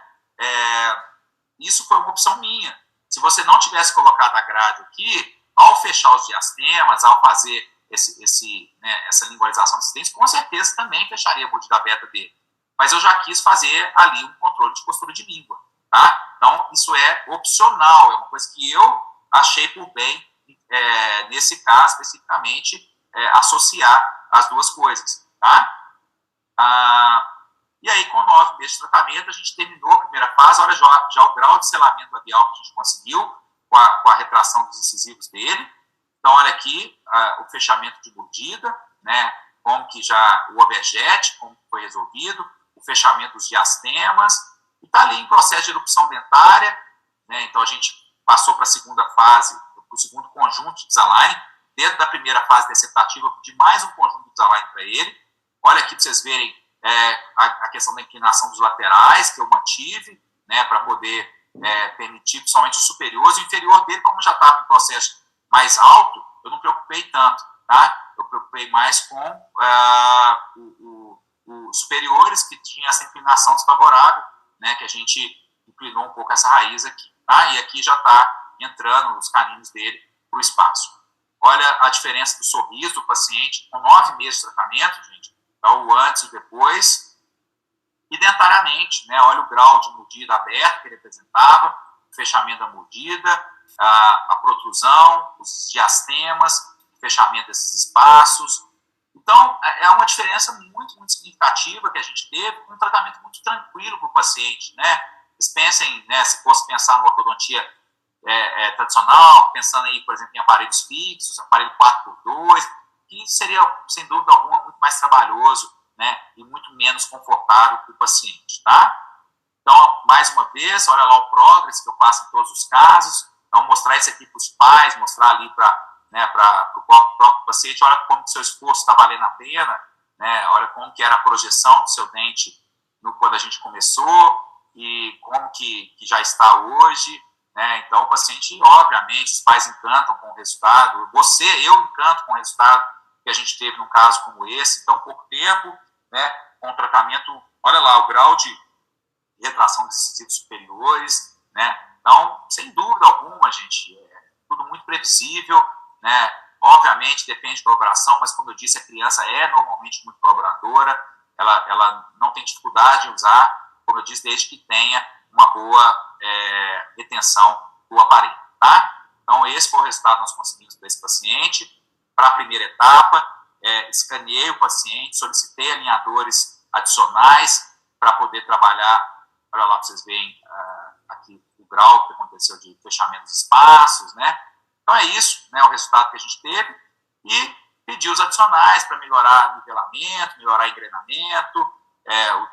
S1: Isso foi uma opção minha. Se você não tivesse colocado a grade aqui, ao fechar os diastemas, ao fazer essa lingualização dos dentes, com certeza também fecharia a mordida aberta dele. Mas eu já quis fazer ali um controle de postura de língua, tá? Então, isso é opcional, é uma coisa que eu achei por bem, nesse caso, especificamente, associar as duas coisas, tá? E aí, com 9 meses de tratamento, a gente terminou a primeira fase. Olha já o grau de selamento labial que a gente conseguiu com a retração dos incisivos dele. Então, olha aqui o fechamento de mordida, né? Como que já o overjet, como foi resolvido, o fechamento dos diastemas, e está ali em processo de erupção dentária, né? Então, a gente passou para a segunda fase, para o segundo conjunto de Invisalign. Dentro da primeira fase interceptativa, eu pedi mais um conjunto de Invisalign para ele. Olha aqui para vocês verem a questão da inclinação dos laterais, que eu mantive, né, para poder permitir, principalmente os superiores. O inferior dele, como já estava em processo mais alto, eu não preocupei tanto, tá? Eu preocupei mais com os superiores, que tinha essa inclinação desfavorável, né, que a gente inclinou um pouco essa raiz aqui, tá? E aqui já está entrando os caninos dele para o espaço. Olha a diferença do sorriso do paciente com 9 meses de tratamento, gente. Então, o antes e o depois. E dentariamente, né, olha o grau de mordida aberta que ele apresentava, o fechamento da mordida, a protrusão, os diastemas, o fechamento desses espaços. Então, é uma diferença muito, muito significativa que a gente teve, um tratamento muito tranquilo para o paciente, né? Vocês pensem, né, se fosse pensar numa ortodontia tradicional, pensando aí, por exemplo, em aparelhos fixos, aparelho 4x2, que seria, sem dúvida alguma, muito mais trabalhoso, né, e muito menos confortável para o paciente, tá? Então, mais uma vez, olha lá o progress que eu faço em todos os casos. Então, mostrar isso aqui para os pais, mostrar ali para o próprio paciente, olha como o seu esforço está valendo a pena, né? Olha como que era a projeção do seu dente quando a gente começou e como que já está hoje, né? Então, o paciente, obviamente, os pais encantam com o resultado, eu encanto com o resultado que a gente teve num caso como esse, em tão pouco tempo, né? Com o tratamento, olha lá, o grau de retração dos incisivos superiores, né? Então, sem dúvida alguma, gente, tudo muito previsível, né? Obviamente, depende de colaboração, mas como eu disse, a criança é normalmente muito colaboradora, ela não tem dificuldade em usar, como eu disse, desde que tenha uma boa retenção do aparelho, tá? Então, esse foi o resultado que nós conseguimos para esse paciente. Para a primeira etapa, escaneei o paciente, solicitei alinhadores adicionais para poder trabalhar. Olha lá para vocês verem aqui o grau que aconteceu de fechamento dos espaços, né? Então é isso, né, o resultado que a gente teve, e pedi os adicionais para melhorar nivelamento, melhorar engrenamento. O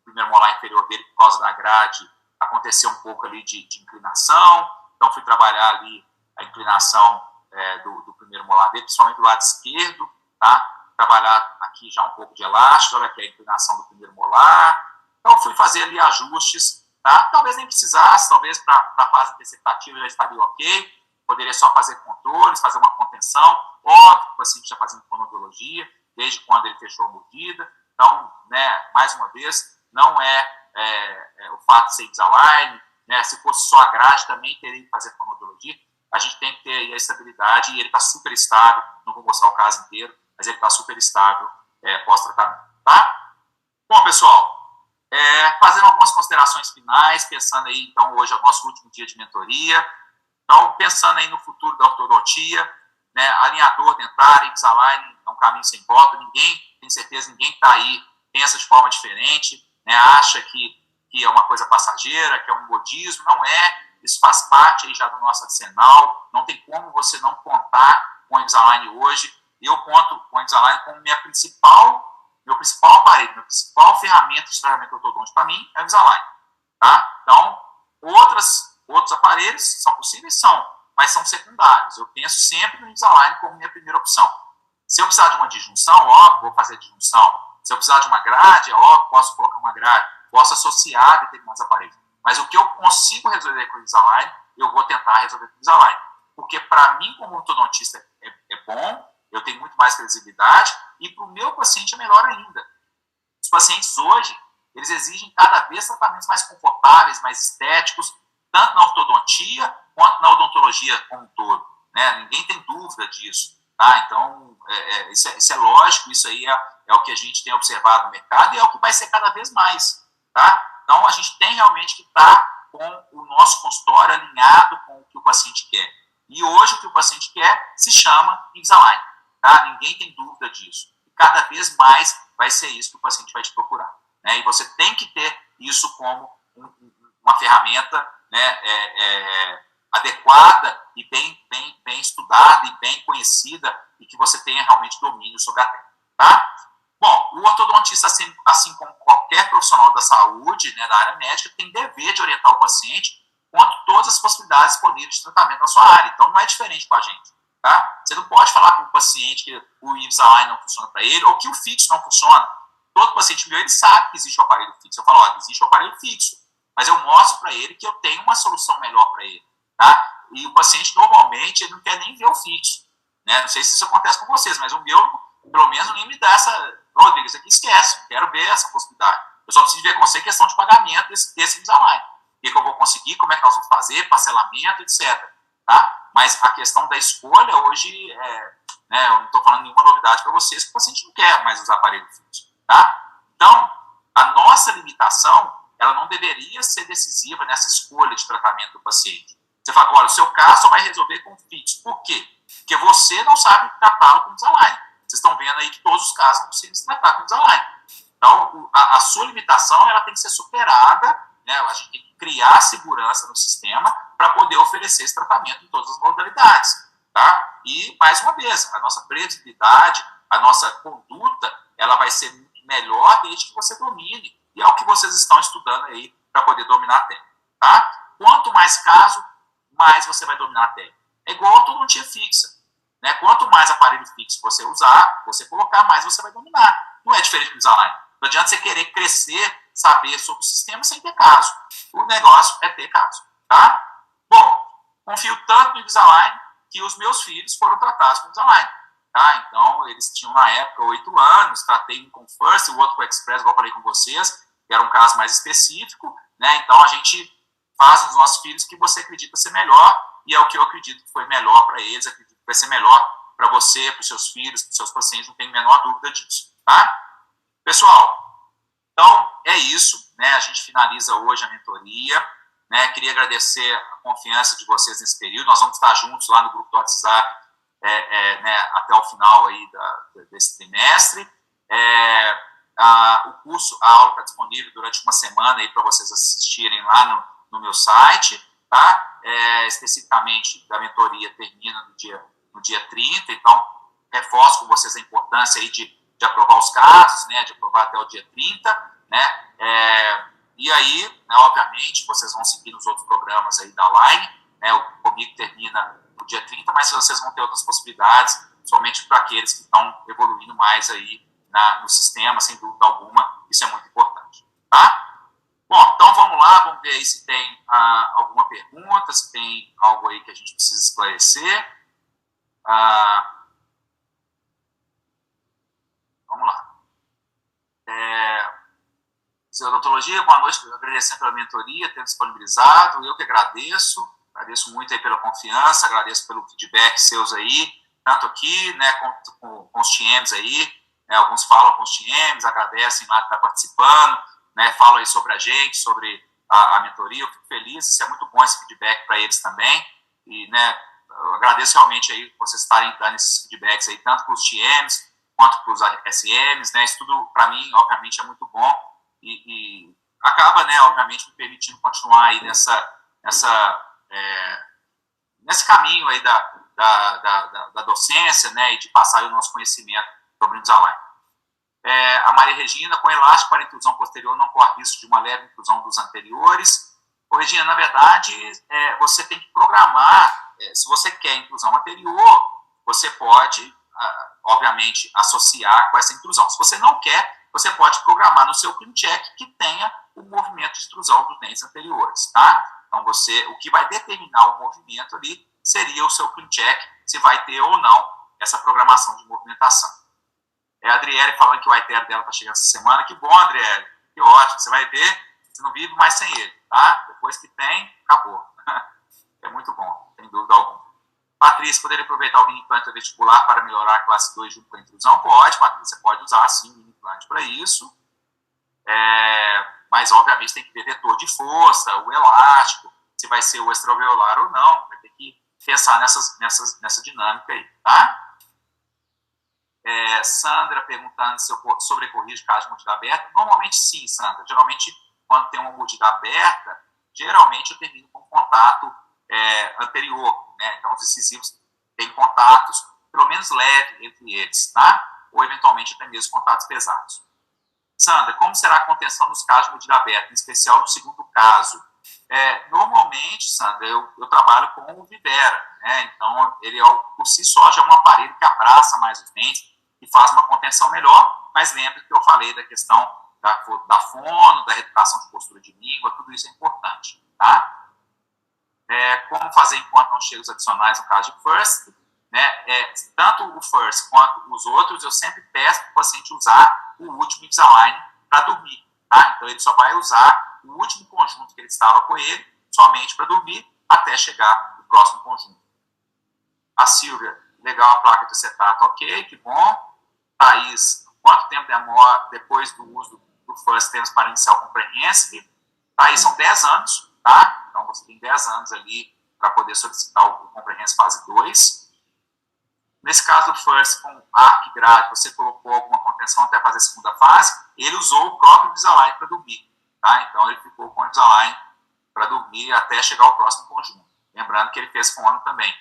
S1: primeiro molar inferior dele, por causa da grade, aconteceu um pouco ali de inclinação, então fui trabalhar ali a inclinação do primeiro primeiro molar dele, principalmente do lado esquerdo, tá? Trabalhar aqui já um pouco de elástico, olha aqui a inclinação do primeiro molar. Então, fui fazer ali ajustes, tá? Talvez nem precisasse, talvez para a fase interceptativa já estaria ok, poderia só fazer controles, fazer uma contenção, óbvio que o paciente está fazendo fonoaudiologia, desde quando ele fechou a mordida. Então, né, mais uma vez, não o fato de ser Invisalign, né, se fosse só a grade, também teria que fazer fonoaudiologia. A gente tem que ter aí a estabilidade, e ele está super estável, não vou mostrar o caso inteiro, mas ele está super estável pós-tratamento, tá? Bom, pessoal, fazendo algumas considerações finais, pensando aí, então, hoje é o nosso último dia de mentoria, então, pensando aí no futuro da ortodontia, né, alinhador dentário, Invisalign é um caminho sem volta, tem certeza, ninguém está aí, pensa de forma diferente, né, acha que é uma coisa passageira, que é um modismo, não é, isso faz parte aí já do nosso arsenal, não tem como você não contar com o Invisalign hoje. Eu conto com o Invisalign como meu principal aparelho, minha principal ferramenta de tratamento ortodôntico para mim é o Invisalign, tá? Então, outros aparelhos são possíveis? São, mas são secundários. Eu penso sempre no Invisalign como minha primeira opção. Se eu precisar de uma disjunção, ó, vou fazer disjunção. Se eu precisar de uma grade, ó, posso colocar uma grade, posso associar determinados aparelhos. Mas o que eu consigo resolver com o Invisalign, eu vou tentar resolver com o Invisalign. Porque para mim, como ortodontista, é bom, eu tenho muito mais credibilidade, e para o meu paciente é melhor ainda. Os pacientes hoje, eles exigem cada vez tratamentos mais confortáveis, mais estéticos, tanto na ortodontia quanto na odontologia como um todo, né? Ninguém tem dúvida disso, tá? Então, isso é lógico, isso aí é o que a gente tem observado no mercado e é o que vai ser cada vez mais, tá? Então, a gente tem realmente que estar com o nosso consultório alinhado com o que o paciente quer. E hoje o que o paciente quer se chama Invisalign, tá? Ninguém tem dúvida disso. E cada vez mais vai ser isso que o paciente vai te procurar, né? E você tem que ter isso como uma ferramenta, né, adequada e bem estudada e bem conhecida, e que você tenha realmente domínio sobre a técnica, tá? Bom, o ortodontista, assim como qualquer profissional da saúde, né, da área médica, tem dever de orientar o paciente quanto a todas as possibilidades disponíveis de tratamento na sua área. Então, não é diferente com a gente, tá? Você não pode falar com o paciente que o Invisalign não funciona para ele, ou que o fixo não funciona. Todo paciente meu, ele sabe que existe o aparelho fixo. Eu falo, ó, existe o aparelho fixo, mas eu mostro para ele que eu tenho uma solução melhor para ele, tá? E o paciente, normalmente, ele não quer nem ver o fixo, né? Não sei se isso acontece com vocês, mas o meu, pelo menos, nem me dá essa... Rodrigo, isso aqui esquece, não quero ver essa possibilidade. Eu só preciso ver com você questão de pagamento desse Invisalign. O que eu vou conseguir, como é que nós vamos fazer, parcelamento, etc. Tá? Mas a questão da escolha hoje, né, eu não estou falando nenhuma novidade para vocês, que o paciente não quer mais usar aparelho fixo. Tá? Então, a nossa limitação, ela não deveria ser decisiva nessa escolha de tratamento do paciente. Você fala, olha, o seu caso só vai resolver com fixo. Por quê? Porque você não sabe tratá-lo com Invisalign. Vocês estão vendo aí que todos os casos não precisam se tratar com Invisalign. Então, a sua limitação, ela tem que ser superada, né? A gente tem que criar segurança no sistema para poder oferecer esse tratamento em todas as modalidades, tá? E, mais uma vez, a nossa previsibilidade, a nossa conduta, ela vai ser muito melhor desde que você domine, e é o que vocês estão estudando aí para poder dominar a técnica, tá? Quanto mais caso, mais você vai dominar a técnica. É igual a ortodontia fixa, né? Quanto mais aparelho fixo você usar, você colocar, mais você vai dominar. Não é diferente do Invisalign. Não adianta você querer crescer, saber sobre o sistema sem ter caso. O negócio é ter caso, tá? Bom, confio tanto no Invisalign que os meus filhos foram tratados com Invisalign, tá? Então, eles tinham na época 8 anos, tratei um com First, o outro com Express, igual eu falei com vocês, que era um caso mais específico, né? Então, a gente faz nos nossos filhos o que você acredita ser melhor, e é o que eu acredito que foi melhor para eles, acredito que vai ser melhor para você, para os seus filhos, para os seus pacientes, não tenho a menor dúvida disso, tá? Pessoal, então é isso, né? A gente finaliza hoje a mentoria, né? Queria agradecer a confiança de vocês nesse período. Nós vamos estar juntos lá no grupo do WhatsApp, né, até o final aí desse trimestre. O curso, a aula está disponível durante uma semana aí para vocês assistirem lá no meu site, tá? Especificamente da mentoria termina no dia 30, então reforço com vocês a importância aí de aprovar os casos, né, de aprovar até o dia 30, né, e aí, né, obviamente, vocês vão seguir nos outros programas aí da Line, né, comigo termina no dia 30, mas vocês vão ter outras possibilidades, somente para aqueles que estão evoluindo mais aí no sistema, sem dúvida alguma, isso é muito importante, tá? Bom, então vamos lá, vamos ver aí se tem alguma pergunta, se tem algo aí que a gente precisa esclarecer. Vamos lá. Odontologia, boa noite, agradecendo pela mentoria, ter disponibilizado, eu que agradeço muito aí pela confiança, agradeço pelo feedback seus aí, tanto aqui, né, com os TMs aí, né, alguns falam com os TMs, agradecem lá que está participando, né, falam aí sobre a gente, sobre a mentoria, eu fico feliz, isso é muito bom esse feedback para eles também, e, né, eu agradeço realmente aí vocês estarem dando esses feedbacks aí, tanto para os TMs, quanto para os SMs, né, isso tudo, para mim, obviamente, é muito bom, e acaba, né, obviamente, me permitindo continuar aí nesse caminho aí da docência, né, e de passar o nosso conhecimento sobre o Invisalign. A Maria Regina, com elástico para intrusão posterior, não corre risco de uma leve intrusão dos anteriores. Ô, Regina, na verdade, você tem que programar, se você quer intrusão anterior, você pode, obviamente, associar com essa intrusão. Se você não quer, você pode programar no seu ClinCheck que tenha o movimento de extrusão dos dentes anteriores, tá? Então, o que vai determinar o movimento ali seria o seu ClinCheck, se vai ter ou não essa programação de movimentação. A Adriele falando que o ITR dela está chegando essa semana. Que bom, Adriele, que ótimo, você vai ver, você não vive mais sem ele, tá? Depois que tem, acabou. É muito bom, sem dúvida alguma. Patrícia, poderia aproveitar o mini implante vestibular para melhorar a classe 2 junto com a intrusão? Pode, Patrícia, pode usar sim o mini implante para isso. Mas, obviamente, tem que ver vetor de força, o elástico, se vai ser o extraoveolar ou não. Vai ter que pensar nessa dinâmica aí, tá? Sandra perguntando se eu sobrecorrijo caso de mordida aberta. Normalmente, sim, Sandra. Geralmente, quando tem uma mordida aberta, geralmente eu termino com contato anterior, né? Então, os incisivos têm contatos, pelo menos leve entre eles, tá? Ou, eventualmente, até mesmo contatos pesados. Sandra, como será a contenção nos casos de mordida aberta, em especial no segundo caso? Normalmente, Sandra, eu trabalho com o Vivera, né? Então, ele por si só já é um aparelho que abraça mais os dentes e faz uma contenção melhor, mas lembre que eu falei da questão da fono, da reeducação de postura de língua, tudo isso é importante, tá? Como fazer enquanto não chegam os adicionais no caso de FIRST, né? Tanto o FIRST quanto os outros, eu sempre peço para o paciente usar o último Invisalign para dormir, tá? Então, ele só vai usar o último conjunto que ele estava com ele, somente para dormir, até chegar no próximo conjunto. A Silvia, legal a placa de acetato, ok, que bom. Thaís, quanto tempo demora depois do uso do FIRST temos para iniciar o Comprehensive? Thaís, são 10 anos, tá? Então, você tem 10 anos ali para poder solicitar o Comprehensive fase 2. Nesse caso do FIRST, com arco e grade, você colocou alguma contenção até fazer a segunda fase, ele usou o próprio Invisalign para dormir, tá? Então, ele ficou com o Invisalign para dormir até chegar ao próximo conjunto. Lembrando que ele fez com o ano também.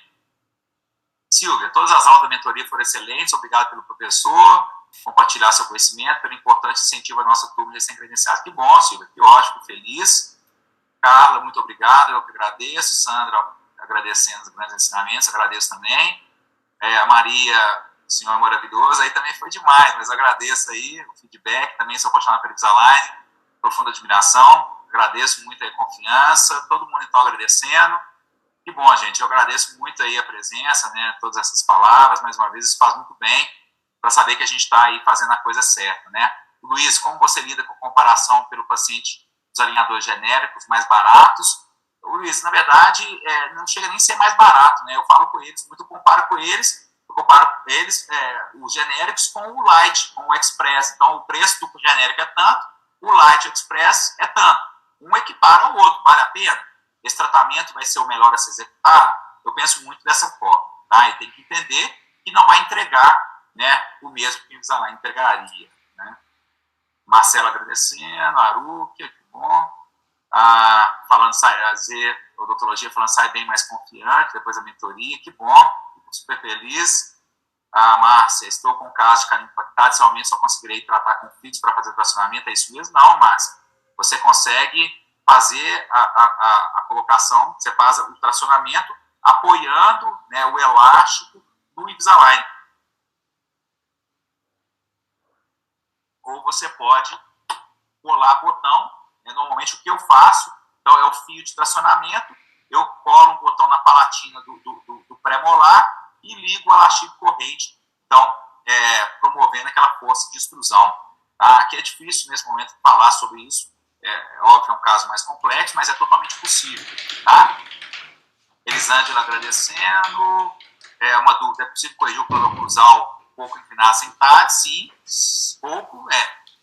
S1: Silvia, todas as aulas da mentoria foram excelentes, obrigado pelo professor, compartilhar seu conhecimento, pelo importante incentivo à nossa turma de recém-credenciados. Que bom, Silvia, que ótimo, feliz. Carla, muito obrigado, eu que agradeço. Sandra, agradecendo os grandes ensinamentos, agradeço também. A Maria, o senhor é maravilhoso, aí também foi demais, mas agradeço aí o feedback, também sou apaixonado pelo Invisalign, profunda admiração, agradeço muito a confiança, todo mundo então agradecendo. Que bom, gente, eu agradeço muito aí a presença, né, todas essas palavras, mais uma vez, isso faz muito bem para saber que a gente está aí fazendo a coisa certa, né. Luiz, como você lida com a comparação pelo paciente dos alinhadores genéricos mais baratos? Luiz, na verdade, não chega nem a ser mais barato, né, eu falo com eles, eu comparo eles, os genéricos com o Light, com o Express, então o preço do genérico é tanto, o Light e o Express é tanto, um equipara ao outro, vale a pena? Esse tratamento vai ser o melhor a ser executado? Eu penso muito dessa forma, tá? E tem que entender que não vai entregar, né, o mesmo que o Invisalign entregaria, né? Marcelo agradecendo, Aruque, que bom. Falando, odontologia falando, sai bem mais confiante, depois da mentoria, que bom, fico super feliz. Márcia, estou com caso de carinho impactado, somente só conseguirei tratar conflitos para fazer tracionamento, é isso mesmo? Não, Márcia, você consegue fazer a colocação, você faz o tracionamento apoiando, né, o elástico no Invisalign. Ou você pode colar botão, né, normalmente o que eu faço então, é o fio de tracionamento, eu colo um botão na palatina do pré-molar e ligo o elástico corrente, então promovendo aquela força de extrusão. Tá? Aqui é difícil nesse momento falar sobre isso, é óbvio que é um caso mais complexo, mas é totalmente possível. Tá? Elisângela agradecendo. Uma dúvida: é possível corrigir o plano oclusal um pouco inclinado sem TAD? Sim, pouco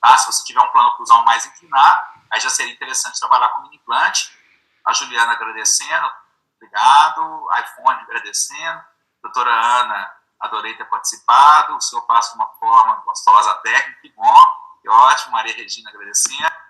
S1: Tá? Se você tiver um plano oclusal mais inclinado, aí já seria interessante trabalhar com mini implante. A Juliana agradecendo, obrigado. iPhone agradecendo. Doutora Ana, adorei ter participado. O senhor passa de uma forma gostosa técnica, que bom, que ótimo. Maria Regina agradecendo.